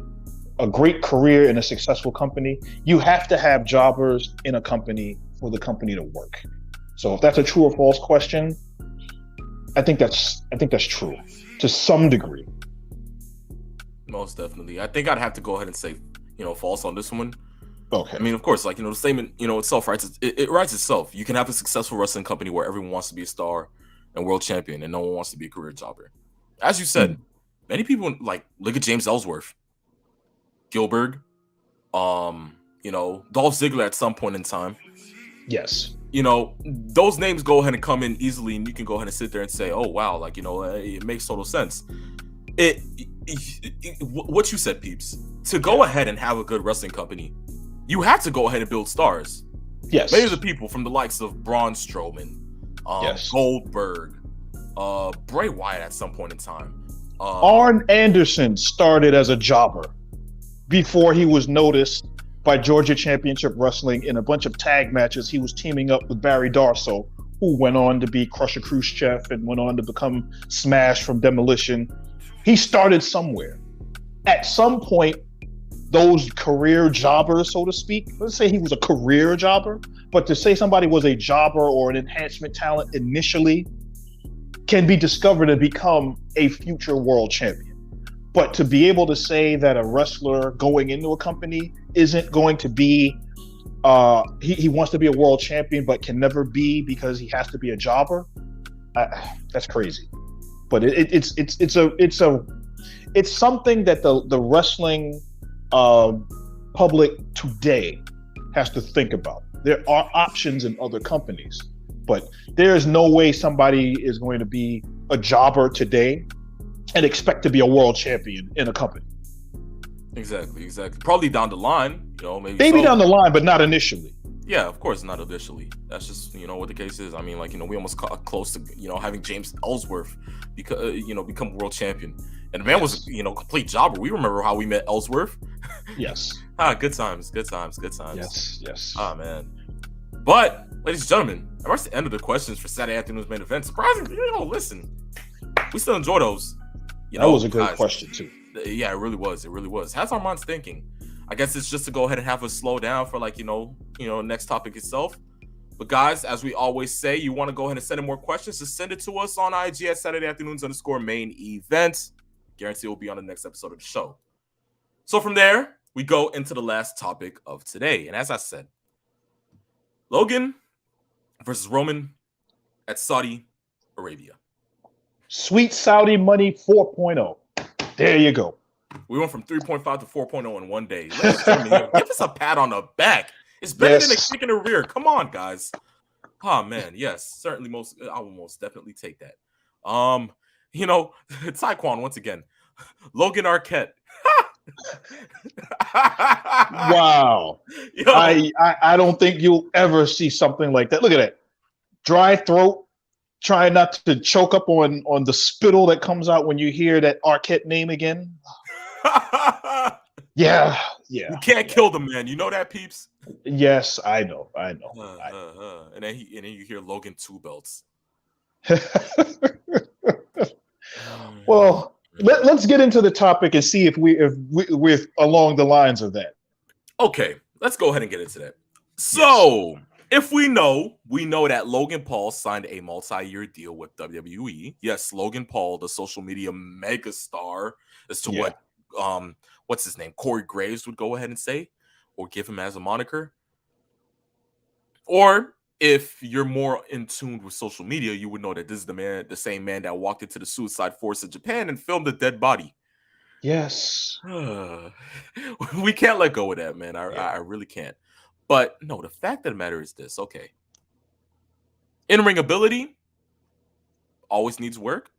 [SPEAKER 2] a great career in a successful company. You have to have jobbers in a company for the company to work. So if that's a true or false question, I think that's true to some degree.
[SPEAKER 1] Most definitely. I think I'd have to go ahead and say, false on this one.
[SPEAKER 2] Okay.
[SPEAKER 1] I mean, of course, the statement, itself writes it writes itself. You can have a successful wrestling company where everyone wants to be a star and world champion, and no one wants to be a career jobber. As you said, many people look at James Ellsworth, Gilbert, Dolph Ziggler at some point in time.
[SPEAKER 2] Yes.
[SPEAKER 1] Those names go ahead and come in easily, and you can go ahead and sit there and say, "Oh wow, it makes total sense." What you said, peeps. To go ahead and have a good wrestling company, you have to go ahead and build stars.
[SPEAKER 2] Yes.
[SPEAKER 1] Many of the people from the likes of Braun Strowman, Goldberg, Bray Wyatt at some point in time.
[SPEAKER 2] Arn Anderson started as a jobber before he was noticed by Georgia Championship Wrestling in a bunch of tag matches. He was teaming up with Barry Darsow, who went on to be Crusher Khrushchev and went on to become Smash from Demolition. He started somewhere. At some point, those career jobbers, so to speak, let's say he was a career jobber, but to say somebody was a jobber or an enhancement talent initially can be discovered and become a future world champion. But to be able to say that a wrestler going into a company isn't going to be, he wants to be a world champion but can never be because he has to be a jobber, that's crazy. But it's something that the wrestling public today has to think about. There are options in other companies, but there is no way somebody is going to be a jobber today and expect to be a world champion in a company.
[SPEAKER 1] Exactly. Probably down the line,
[SPEAKER 2] maybe down the line, but not initially.
[SPEAKER 1] Yeah, of course, not initially. That's just what the case is. I mean, we almost got close to having James Ellsworth become world champion, and the man was complete jobber. We remember how we met Ellsworth.
[SPEAKER 2] Yes.
[SPEAKER 1] Good times.
[SPEAKER 2] Yes.
[SPEAKER 1] Ah, man. But, ladies and gentlemen, that's the end of the questions for Saturday afternoon's main event. Surprisingly, listen, we still enjoy those.
[SPEAKER 2] That was a great question too.
[SPEAKER 1] Yeah, it really was. Has our minds thinking. I guess it's just to go ahead and have us slow down for next topic itself. But guys, as we always say, you want to go ahead and send in more questions, just send it to us on IG at Saturday afternoons _main event. Guarantee we'll be on the next episode of the show. So from there, we go into the last topic of today. And as I said, Logan versus Roman at Saudi Arabia.
[SPEAKER 2] Sweet Saudi money 4.0. There you go.
[SPEAKER 1] We went from 3.5 to 4.0 in one day. Ladies and gentlemen, give us a pat on the back. It's better than a kick in the rear. Come on, guys. Oh man, yes, certainly I will most definitely take that. Taekwon once again. Logan Arquette.
[SPEAKER 2] Wow. Yo. I don't think you'll ever see something like that. Look at that. Dry throat, trying not to choke up on the spittle that comes out when you hear that Arquette name again. Yeah.
[SPEAKER 1] You can't kill the man. You know that, peeps?
[SPEAKER 2] Yes, I know.
[SPEAKER 1] And then you hear Logan 2 belts.
[SPEAKER 2] Well, let's get into the topic and see if we're along the lines of that.
[SPEAKER 1] Okay, let's go ahead and get into that. So, if we know that Logan Paul signed a multi-year deal with WWE. Yes, Logan Paul, the social media megastar, as to what what's his name, Corey Graves would go ahead and say, or give him as a moniker. Or if you're more in tune with social media, you would know that this is the same man that walked into the Suicide Force of Japan and filmed a dead body.
[SPEAKER 2] Yes.
[SPEAKER 1] We can't let go of that, man. I really can't. But no, the fact of the matter is this. Okay. In-ring ability always needs work.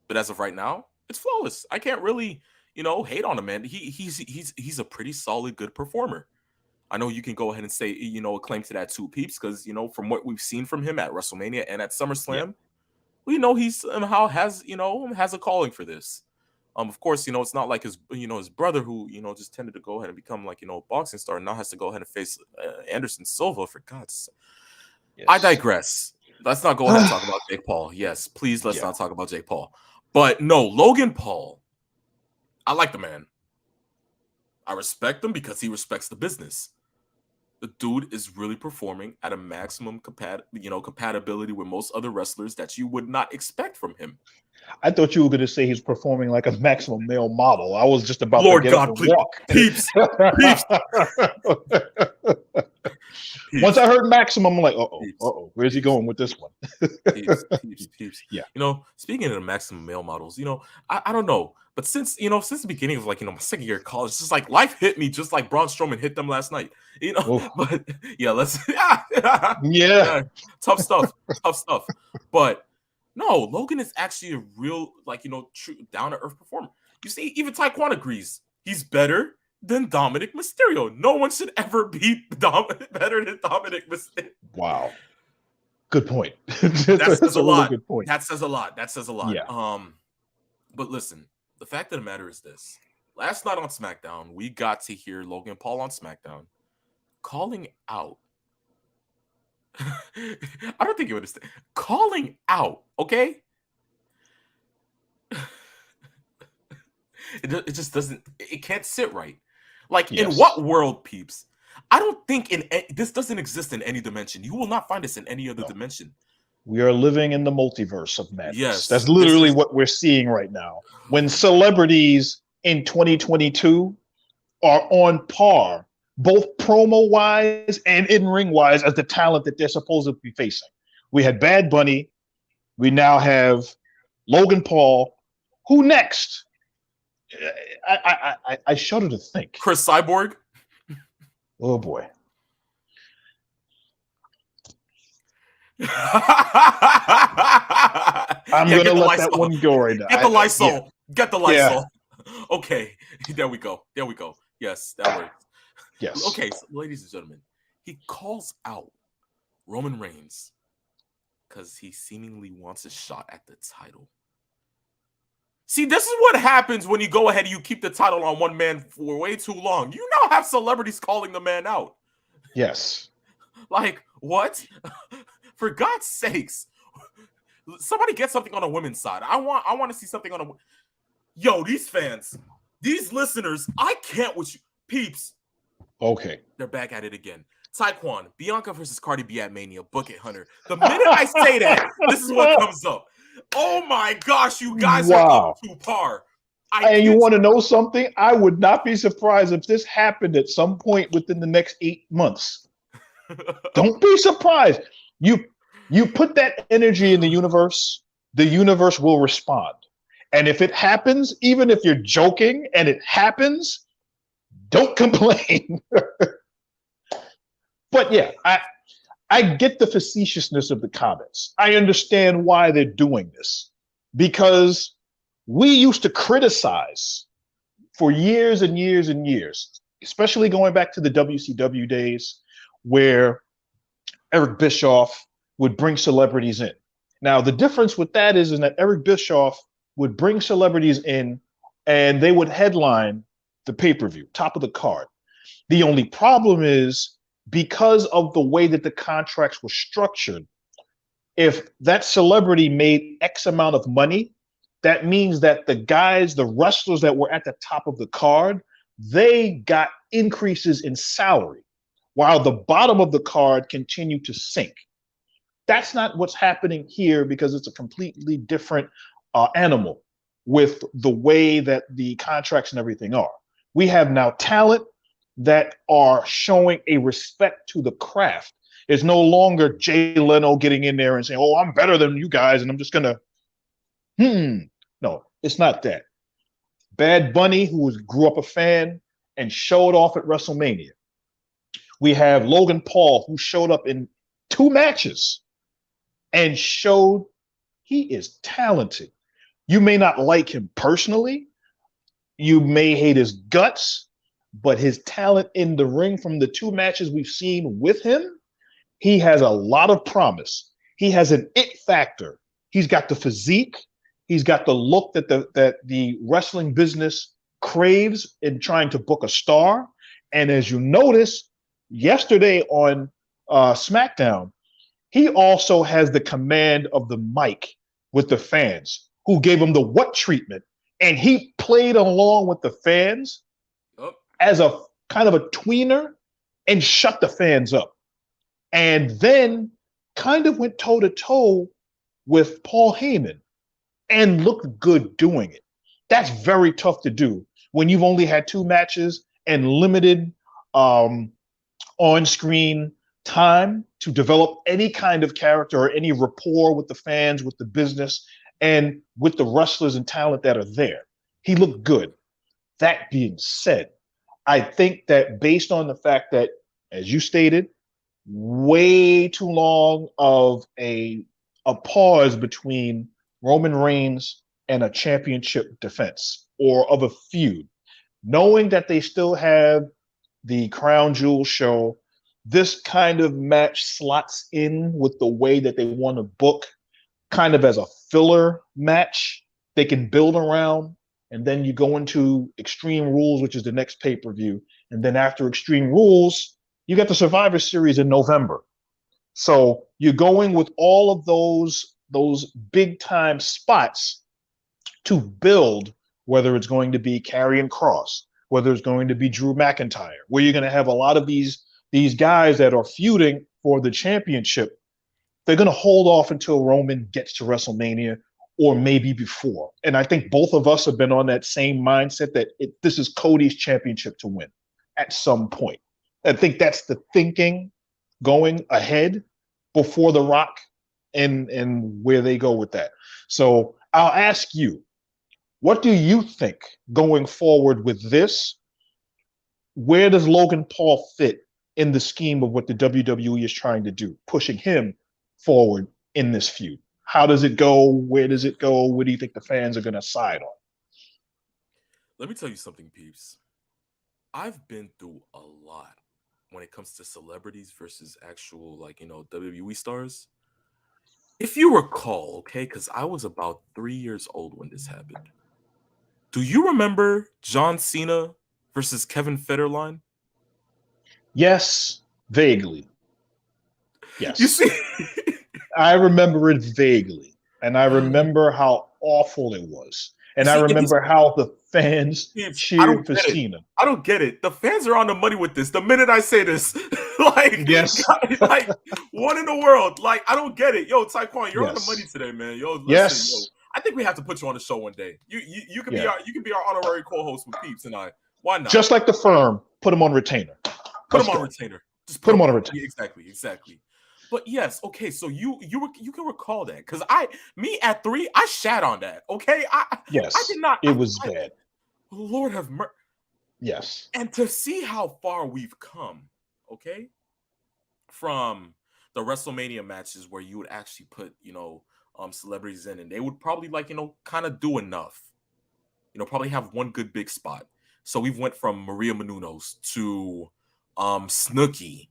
[SPEAKER 1] But as of right now, it's flawless. I can't really, hate on him, man. He's a pretty solid, good performer. I know you can go ahead and say, a claim to that too, peeps, because, from what we've seen from him at WrestleMania and at SummerSlam, we know he somehow has a calling for this. Of course, it's not like his brother who, just tended to go ahead and become like, a boxing star and now has to go ahead and face Anderson Silva, for God's sake. Yes. I digress. Let's not go ahead and talk about Jake Paul. Yes, please let's not talk about Jake Paul. But no, Logan Paul, I like the man. I respect him because he respects the business. The dude is really performing at a maximum compatibility with most other wrestlers that you would not expect from him.
[SPEAKER 2] I thought you were going to say he's performing like a maximum male model. I was just about
[SPEAKER 1] Lord
[SPEAKER 2] to get
[SPEAKER 1] God,
[SPEAKER 2] up and
[SPEAKER 1] please.
[SPEAKER 2] walk.
[SPEAKER 1] Peeps.
[SPEAKER 2] Once I heard maximum, I'm like, where's he going with this one?
[SPEAKER 1] Peeps. Yeah. Speaking of the maximum male models, I don't know. But since the beginning of my second year of college, it's just like life hit me just like Braun Strowman hit them last night. But let's tough stuff. But no, Logan is actually a real true down to earth performer. You see, even Taekwon agrees he's better than Dominic Mysterio. No one should ever be better than Dominic Mysterio.
[SPEAKER 2] Wow. Good point.
[SPEAKER 1] That says a lot.
[SPEAKER 2] Really good point.
[SPEAKER 1] That says a lot.
[SPEAKER 2] Yeah.
[SPEAKER 1] But listen, the fact of the matter is this. Last night on SmackDown, we got to hear Logan Paul on SmackDown calling out. I don't think you understand. Calling out, okay? It just doesn't, it can't sit right. In what world, peeps? I don't think this doesn't exist in any dimension. You will not find this in any other dimension.
[SPEAKER 2] We are living in the multiverse of madness.
[SPEAKER 1] Yes.
[SPEAKER 2] That's literally what we're seeing right now. When celebrities in 2022 are on par, both promo-wise and in-ring-wise, as the talent that they're supposed to be facing. We had Bad Bunny. We now have Logan Paul. Who next? I shudder to think.
[SPEAKER 1] Chris Cyborg?
[SPEAKER 2] Oh, boy. I'm going to let that one go right now.
[SPEAKER 1] Get the Lysol. Yeah. Get the Lysol. Yeah. Okay. There we go. Yes, that works.
[SPEAKER 2] Yes.
[SPEAKER 1] Okay, so, ladies and gentlemen, he calls out Roman Reigns because he seemingly wants a shot at the title. See, this is what happens when you go ahead and you keep the title on one man for way too long. You now have celebrities calling the man out.
[SPEAKER 2] Yes.
[SPEAKER 1] What? For God's sakes. Somebody get something on a women's side. I want to see something on a... Yo, these fans, these listeners, I can't with you. Peeps.
[SPEAKER 2] Okay.
[SPEAKER 1] They're back at it again. Taekwon, Bianca versus Cardi B at Mania, book it, Hunter. The minute I say that, this is what comes up. Oh my gosh, you guys are up to par. I
[SPEAKER 2] And you
[SPEAKER 1] kid
[SPEAKER 2] want to know something? I would not be surprised if this happened at some point within the next 8 months.
[SPEAKER 1] you.
[SPEAKER 2] Don't be surprised. You you put that energy in the universe will respond. And if it happens, even if you're joking and it happens, don't complain. But yeah, I get the facetiousness of the comments. I understand why they're doing this because we used to criticize for years and years and years, especially going back to the WCW days where Eric Bischoff would bring celebrities in. Now, the difference with that is that Eric Bischoff would bring celebrities in and they would headline the pay-per-view, top of the card. The only problem is because of the way that the contracts were structured, if that celebrity made X amount of money, that means that the guys, the wrestlers that were at the top of the card, they got increases in salary while the bottom of the card continued to sink. That's not what's happening here because it's a completely different animal with the way that the contracts and everything are. We have now talent that are showing a respect to the craft. It's no longer Jay Leno getting in there and saying, "Oh, I'm better than you guys," and I'm just gonna, No, it's not that. Bad Bunny, who grew up a fan and showed off at WrestleMania. We have Logan Paul, who showed up in 2 matches and showed he is talented. You may not like him personally, you may hate his guts, but his talent in the ring from the 2 matches we've seen with him, he has a lot of promise. He has an it factor. He's got the physique. He's got the look that the wrestling business craves in trying to book a star. And as you notice, yesterday on SmackDown, he also has the command of the mic with the fans who gave him the what treatment. And he played along with the fans as a kind of a tweener and shut the fans up. And then kind of went toe to toe with Paul Heyman and looked good doing it. That's very tough to do when you've only had 2 matches and limited on-screen time to develop any kind of character or any rapport with the fans, with the business, and with the wrestlers and talent that are there. He looked good. That being said, I think that based on the fact that, as you stated, way too long of a pause between Roman Reigns and a championship defense or of a feud, knowing that they still have the Crown Jewel show, this kind of match slots in with the way that they want to book kind of as a filler match they can build around. And then you go into Extreme Rules, which is the next pay-per-view. And then after Extreme Rules, you got the Survivor Series in November. So you're going with all of those big time spots to build, whether it's going to be Karrion Kross, whether it's going to be Drew McIntyre, where you're going to have a lot of these guys that are feuding for the championship. They're going to hold off until Roman gets to WrestleMania or maybe before. And I think both of us have been on that same mindset that this is Cody's championship to win at some point. I think that's the thinking going ahead before The Rock and where they go with that. So I'll ask you, what do you think going forward with this? Where does Logan Paul fit in the scheme of what the WWE is trying to do, pushing him forward in this feud? How does it go? Where does it go? What do you think the fans are going to side on?
[SPEAKER 1] Let me tell you something, peeps. I've been through a lot when it comes to celebrities versus actual, WWE stars. If you recall, okay, because I was about 3 years old when this happened. Do you remember John Cena versus Kevin Federline?
[SPEAKER 2] Yes, vaguely. Yes.
[SPEAKER 1] You see,
[SPEAKER 2] I remember it vaguely. And I remember how awful it was. And I remember how the fans cheered for Cena.
[SPEAKER 1] I don't get it. The fans are on the money with this. The minute I say this,
[SPEAKER 2] yes,
[SPEAKER 1] like, what in the world? Like, I don't get it. Yo, Taekwon, you're on the money today, man. Yo, listen, yo. I think we have to put you on the show one day. You can be
[SPEAKER 2] Yeah.
[SPEAKER 1] our honorary co-host with Peeps and I. Why not?
[SPEAKER 2] Just like the firm, put him on retainer.
[SPEAKER 1] Put
[SPEAKER 2] Let's
[SPEAKER 1] him on
[SPEAKER 2] go.
[SPEAKER 1] retainer. Just
[SPEAKER 2] Put him on a retainer.
[SPEAKER 1] Exactly. But yes, okay. So you can recall that because me at 3, I shat on that. Okay, I did not.
[SPEAKER 2] It was bad.
[SPEAKER 1] Lord have mercy.
[SPEAKER 2] Yes.
[SPEAKER 1] And to see how far we've come, okay, from the WrestleMania matches where you would actually put, celebrities in, and they would probably kind of do enough, probably have one good big spot. So we've went from Maria Menounos to Snooki.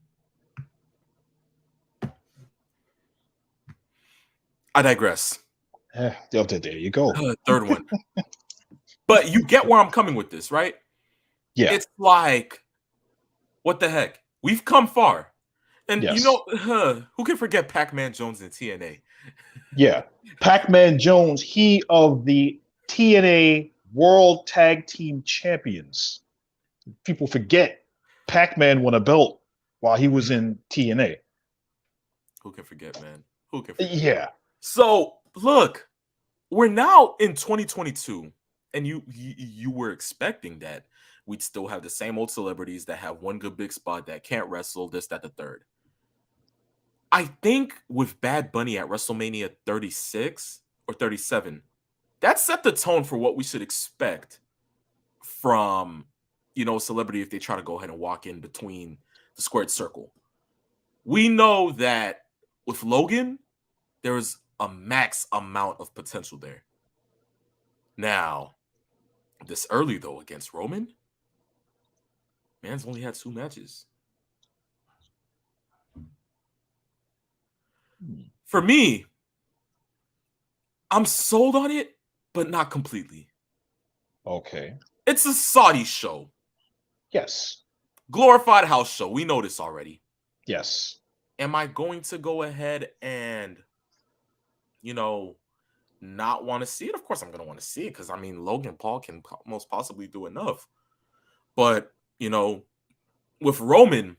[SPEAKER 1] I digress.
[SPEAKER 2] There you go.
[SPEAKER 1] Third one. But you get where I'm coming with this, right?
[SPEAKER 2] Yeah.
[SPEAKER 1] It's like, what the heck? We've come far. And
[SPEAKER 2] Yes.
[SPEAKER 1] who can forget Pac-Man Jones in TNA?
[SPEAKER 2] Yeah. Pac-Man Jones, he of the TNA World Tag Team Champions. People forget Pac-Man won a belt while he was in TNA.
[SPEAKER 1] Who can forget, man? Who can forget?
[SPEAKER 2] Yeah.
[SPEAKER 1] So, look, we're now in 2022, and you were expecting that we'd still have the same old celebrities that have one good big spot that can't wrestle, this, that, the third. I think with Bad Bunny at WrestleMania 36 or 37, that set the tone for what we should expect from, a celebrity if they try to go ahead and walk in between the squared circle. We know that with Logan, there is a max amount of potential there. Now, this early, though, against Roman, man's only had 2 matches. For me, I'm sold on it, but not completely.
[SPEAKER 2] Okay.
[SPEAKER 1] It's a Saudi show.
[SPEAKER 2] Yes.
[SPEAKER 1] Glorified house show. We know this already.
[SPEAKER 2] Yes.
[SPEAKER 1] Am I going to go ahead and, not want to see it? Of course I'm going to want to see it because, Logan Paul can most possibly do enough. But, with Roman,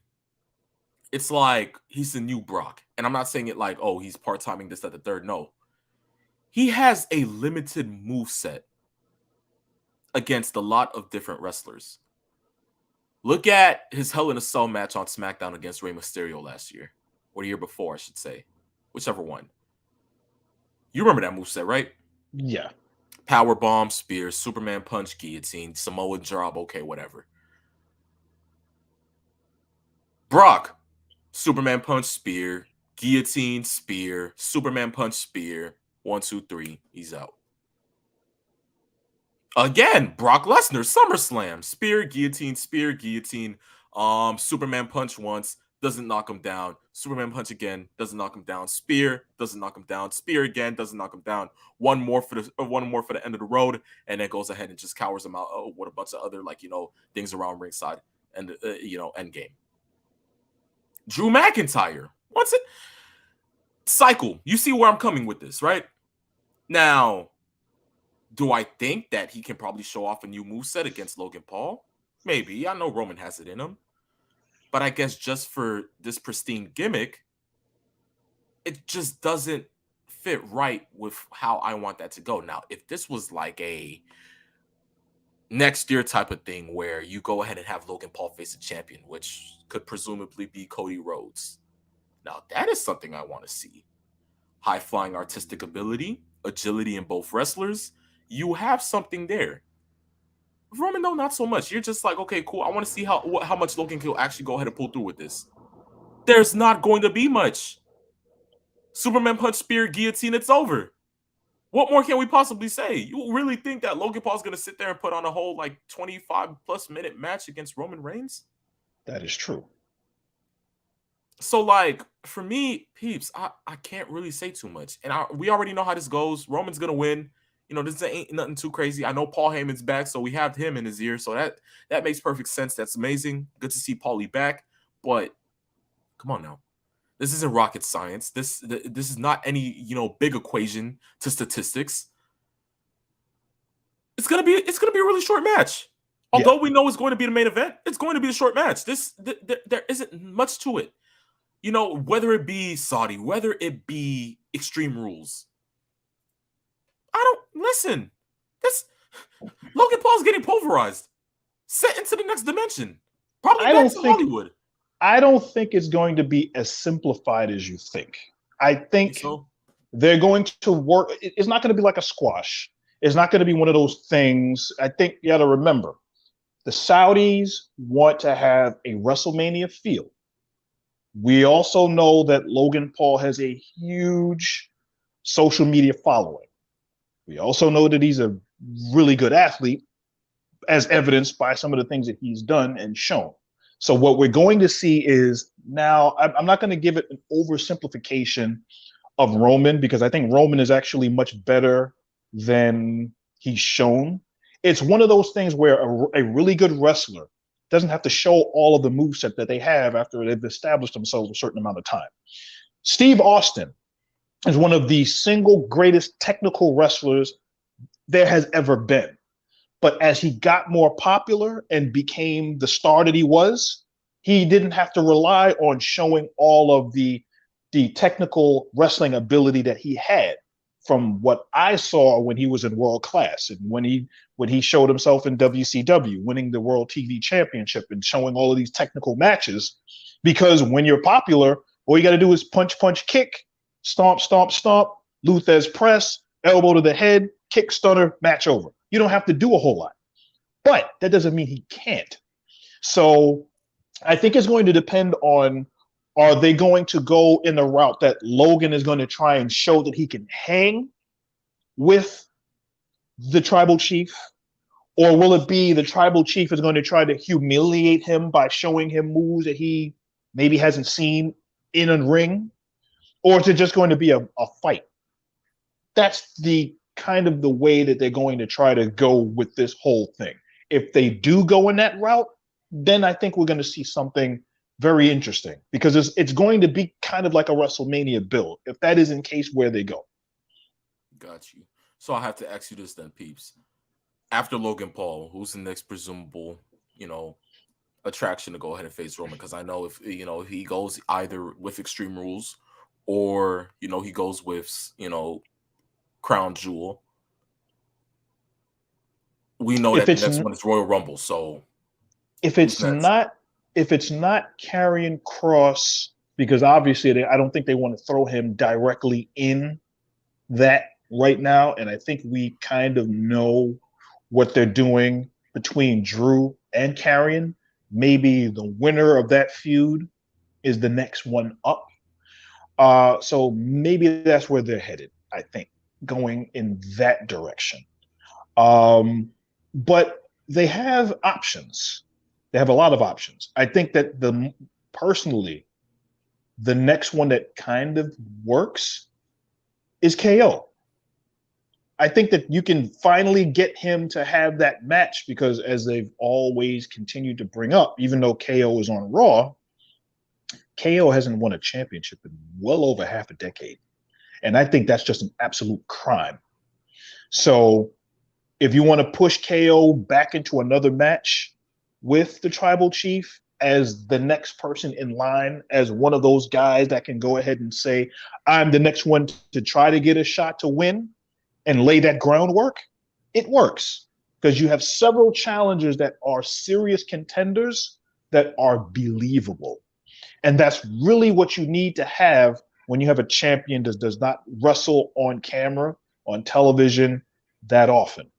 [SPEAKER 1] it's like he's the new Brock. And I'm not saying it like, oh, he's part-timing this, that, the third. No. He has a limited moveset against a lot of different wrestlers. Look at his Hell in a Cell match on SmackDown against Rey Mysterio last year. Or the year before, I should say. Whichever one. You remember that moveset, right?
[SPEAKER 2] Yeah.
[SPEAKER 1] Power bomb, spear, Superman punch, guillotine, Samoa drop, okay, whatever. Brock, Superman punch, spear, guillotine, spear, Superman punch, spear. 1, 2, 3, he's out. Again, Brock Lesnar, SummerSlam, spear, guillotine, Superman punch once, doesn't knock him down. Superman punch again, doesn't knock him down. Spear, doesn't knock him down. Spear again, doesn't knock him down. One more for the end of the road, and then goes ahead and just cowers him out with a bunch of other things around ringside and end game. Drew McIntyre, what's it? Cycle. You see where I'm coming with this, right? Now, do I think that he can probably show off a new moveset against Logan Paul? Maybe. I know Roman has it in him. But I guess just for this pristine gimmick, it just doesn't fit right with how I want that to go. Now, if this was like a next year type of thing where you go ahead and have Logan Paul face a champion, which could presumably be Cody Rhodes. Now, that is something I want to see. High-flying artistic ability, agility in both wrestlers. You have something there. Roman, though, not so much. You're just like, okay, cool. I want to see how much Logan can actually go ahead and pull through with this. There's not going to be much. Superman punch, spear, guillotine, it's over. What more can we possibly say? You really think that Logan Paul's going to sit there and put on a whole 25-plus minute match against Roman Reigns?
[SPEAKER 2] That is true.
[SPEAKER 1] So, for me, peeps, I can't really say too much. And we already know how this goes. Roman's going to win. This ain't nothing too crazy. I know Paul Heyman's back, so we have him in his ear. So that makes perfect sense. That's amazing. Good to see Paulyyy back. But come on now. This isn't rocket science. This is not any, big equation to statistics. It's gonna be a really short match. Although we know it's going to be the main event, it's going to be a short match. There isn't much to it. Whether it be Saudi, whether it be Extreme Rules. I don't listen. This Logan Paul's getting pulverized, sent into the next dimension, probably
[SPEAKER 2] I
[SPEAKER 1] back
[SPEAKER 2] don't
[SPEAKER 1] to
[SPEAKER 2] think
[SPEAKER 1] Hollywood.
[SPEAKER 2] I don't think it's going to be as simplified as you think. I think
[SPEAKER 1] So
[SPEAKER 2] they're going to work. It's not going to be like a squash. It's not going to be one of those things. I think you got to remember the Saudis want to have a WrestleMania feel. We also know that Logan Paul has a huge social media following. We also know that he's a really good athlete, as evidenced by some of the things that he's done and shown. So what we're going to see is now, I'm not going to give it an oversimplification of Roman because I think Roman is actually much better than he's shown. It's one of those things where a really good wrestler doesn't have to show all of the moveset that they have after they've established themselves a certain amount of time. Steve Austin is one of the single greatest technical wrestlers there has ever been. But as he got more popular and became the star that he was, he didn't have to rely on showing all of the technical wrestling ability that he had from what I saw when he was in world class and when he showed himself in WCW, winning the World TV Championship and showing all of these technical matches. Because when you're popular, all you got to do is punch, punch, kick, stomp, stomp, stomp, Luthez press, elbow to the head, kick, stunner, match over. You don't have to do a whole lot. But that doesn't mean he can't. So I think it's going to depend on, are they going to go in the route that Logan is going to try and show that he can hang with the tribal chief? Or will it be the tribal chief is going to try to humiliate him by showing him moves that he maybe hasn't seen in a ring? Or is it just going to be a fight? That's the kind of the way that they're going to try to go with this whole thing. If they do go in that route, then I think we're going to see something very interesting because it's going to be kind of like a WrestleMania build, if that is in case where they go.
[SPEAKER 1] Got you. So I have to ask you this then, peeps. After Logan Paul, who's the next presumable, attraction to go ahead and face Roman? Because I know if he goes either with Extreme Rules or he goes with Crown Jewel. We know that the next one is Royal Rumble. So
[SPEAKER 2] if it's not Karrion Kross, because obviously I don't think they want to throw him directly in that right now, and I think we kind of know what they're doing between Drew and Karrion. Maybe the winner of that feud is the next one up. So maybe that's where they're headed, I think, going in that direction. But they have options. They have a lot of options. I think that personally, the next one that kind of works is KO. I think that you can finally get him to have that match because, as they've always continued to bring up, even though KO is on Raw, KO hasn't won a championship in well over half a decade. And I think that's just an absolute crime. So if you want to push KO back into another match with the tribal chief as the next person in line, as one of those guys that can go ahead and say, I'm the next one to try to get a shot to win and lay that groundwork, it works because you have several challengers that are serious contenders that are believable. And that's really what you need to have when you have a champion that does not wrestle on camera, on television that often.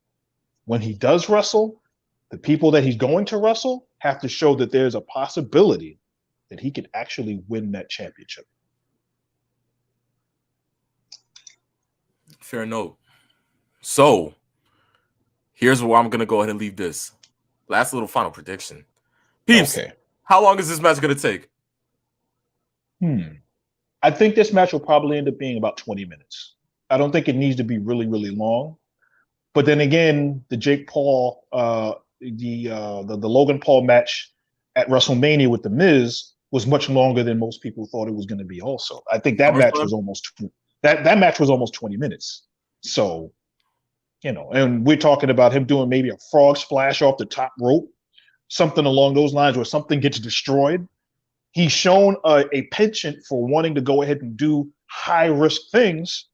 [SPEAKER 2] When he does wrestle, the people that he's going to wrestle have to show that there's a possibility that he could actually win that championship.
[SPEAKER 1] Fair note. So here's where I'm going to go ahead and leave this. Last little final prediction. Peeps, okay. How long is this match going to take?
[SPEAKER 2] I think this match will probably end up being about 20 minutes. I don't think it needs to be really, really long. But then again, the Jake Paul, the Logan Paul match at WrestleMania with The Miz was much longer than most people thought it was going to be. Also, I think that match was almost that match was almost 20 minutes. So, and we're talking about him doing maybe a frog splash off the top rope, something along those lines, where something gets destroyed. He's shown a penchant for wanting to go ahead and do high risk things.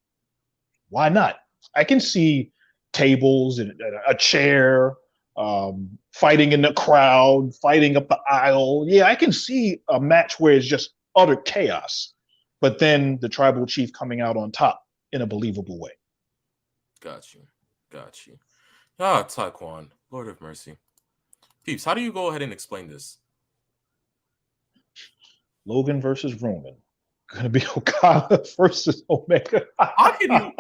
[SPEAKER 2] Why not? I can see tables and a chair, fighting in the crowd, fighting up the aisle. Yeah, I can see a match where it's just utter chaos, but then the tribal chief coming out on top in a believable way.
[SPEAKER 1] Got you. Ah, Taekwon, Lord of mercy. Peeps, how do you go ahead and explain this?
[SPEAKER 2] Logan versus Roman. Gonna be Okada versus Omega.
[SPEAKER 1] How can you?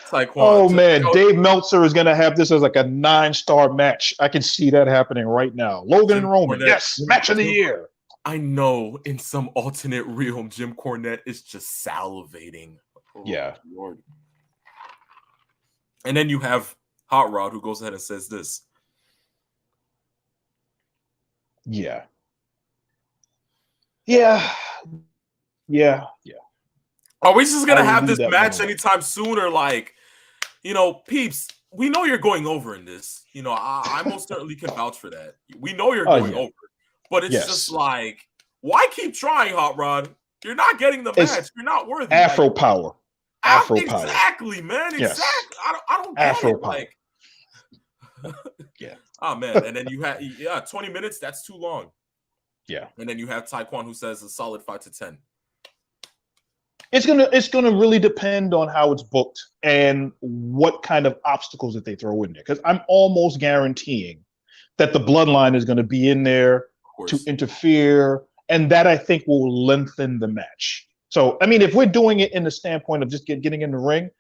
[SPEAKER 1] Taekwon,
[SPEAKER 2] oh man, Dave Meltzer is gonna have this as like a 9-star match. I can see that happening right now. Logan and Roman, yes, match of the year.
[SPEAKER 1] I know in some alternate realm, Jim Cornette is just salivating. Oh,
[SPEAKER 2] yeah.
[SPEAKER 1] Lord. And then you have Hot Rod who goes ahead and says this.
[SPEAKER 2] Yeah.
[SPEAKER 1] Are we just gonna have this match anytime soon, or like, peeps? We know you're going over in this. I most certainly can vouch for that. We know you're going over, but it's just like, why keep trying, Hot Rod? You're not getting the match. You're not worthy.
[SPEAKER 2] Afro power.
[SPEAKER 1] Exactly, man. Exactly.
[SPEAKER 2] Yes.
[SPEAKER 1] I don't get
[SPEAKER 2] Afro
[SPEAKER 1] it.
[SPEAKER 2] power.
[SPEAKER 1] Like,
[SPEAKER 2] yeah.
[SPEAKER 1] Oh man, and then you have 20 minutes. That's too long.
[SPEAKER 2] Yeah.
[SPEAKER 1] And then you have Taekwon who says a solid 5 to 10.
[SPEAKER 2] It's gonna really depend on how it's booked and what kind of obstacles that they throw in there. Because I'm almost guaranteeing that the bloodline is going to be in there to interfere, and that I think will lengthen the match. So I mean, if we're doing it in the standpoint of just getting in the ring,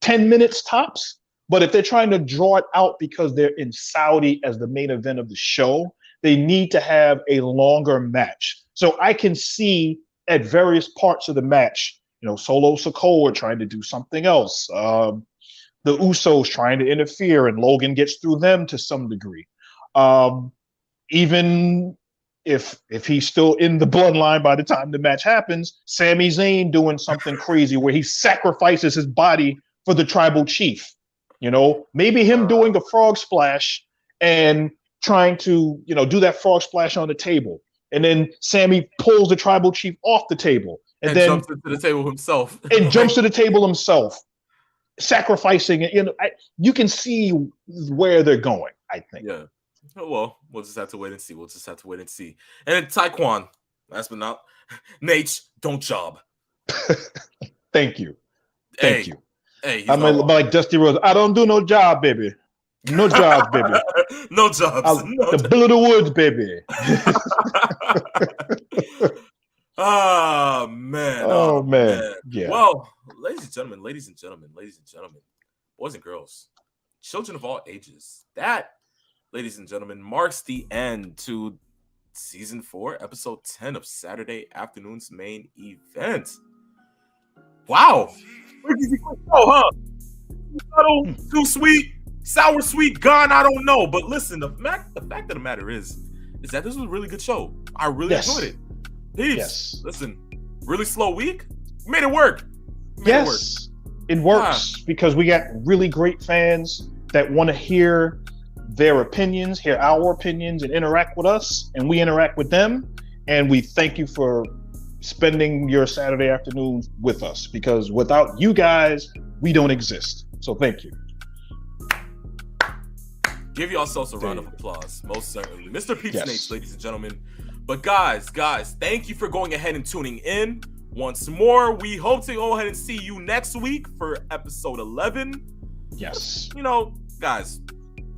[SPEAKER 2] 10 minutes tops. But if they're trying to draw it out because they're in Saudi as the main event of the show, they need to have a longer match. So I can see at various parts of the match, Solo Sikoa trying to do something else. The Usos trying to interfere, and Logan gets through them to some degree. Even if he's still in the bloodline by the time the match happens, Sami Zayn doing something crazy where he sacrifices his body for the tribal chief. Maybe him doing the frog splash and trying to, do that frog splash on the table. And then Sammy pulls the tribal chief off the table. And then
[SPEAKER 1] jumps into the table himself.
[SPEAKER 2] And jumps to the table himself, sacrificing it. You can see where they're going, I think.
[SPEAKER 1] Yeah. Well, we'll just have to wait and see. And then Taekwon, last but not Nate, don't job.
[SPEAKER 2] Thank you. Thank you.
[SPEAKER 1] Hey,
[SPEAKER 2] I'm like Dusty Rhodes. I don't do no job, baby. No jobs, baby.
[SPEAKER 1] No jobs.
[SPEAKER 2] The Bill of the Woods, baby.
[SPEAKER 1] Oh man.
[SPEAKER 2] Oh man. Yeah.
[SPEAKER 1] Well, ladies and gentlemen, boys and girls, children of all ages, that, ladies and gentlemen, marks the end to season 4, episode 10 of Saturday afternoon's main event. Wow. Oh, huh? Too sweet, sour sweet, gone. I don't know. But listen, the fact of the matter is that this was a really good show. I really enjoyed it. Peeps, listen, really slow week. Made it work.
[SPEAKER 2] It works because we got really great fans that want to hear their opinions, hear our opinions, and interact with us, and we interact with them. And we thank you for spending your Saturday afternoons with us, because without you guys, we don't exist. So thank you.
[SPEAKER 1] Give yourselves a round of applause, most certainly. Mr. Peeps Snakes, ladies and gentlemen. But guys, thank you for going ahead and tuning in once more. We hope to go ahead and see you next week for episode 11.
[SPEAKER 2] Yes.
[SPEAKER 1] Guys,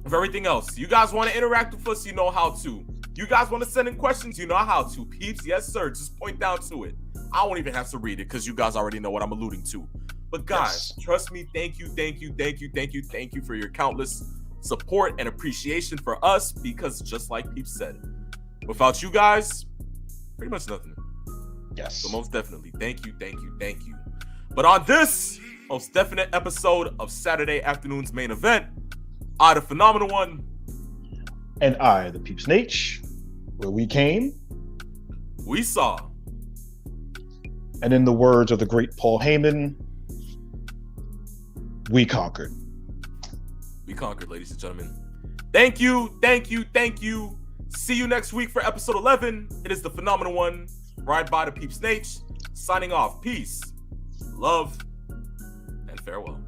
[SPEAKER 1] if everything else, you guys want to interact with us, you know how to. You guys want to send in questions, you know how to. Peeps, yes sir, just point down to it. I won't even have to read it because you guys already know what I'm alluding to. But guys, trust me, thank you for your countless support and appreciation for us, because just like Peeps said, without you guys, pretty much nothing.
[SPEAKER 2] Yes.
[SPEAKER 1] So most definitely, thank you. But on this most definite episode of Saturday afternoon's main event, I, the phenomenal one,
[SPEAKER 2] and I, the Peeps Nate, where we came,
[SPEAKER 1] we saw,
[SPEAKER 2] and in the words of the great Paul Heyman, we conquered.
[SPEAKER 1] We conquered, ladies and gentlemen. Thank you. See you next week for episode 11. It is the phenomenal one, Ride by the Peeps Nate, signing off. Peace, love, farewell.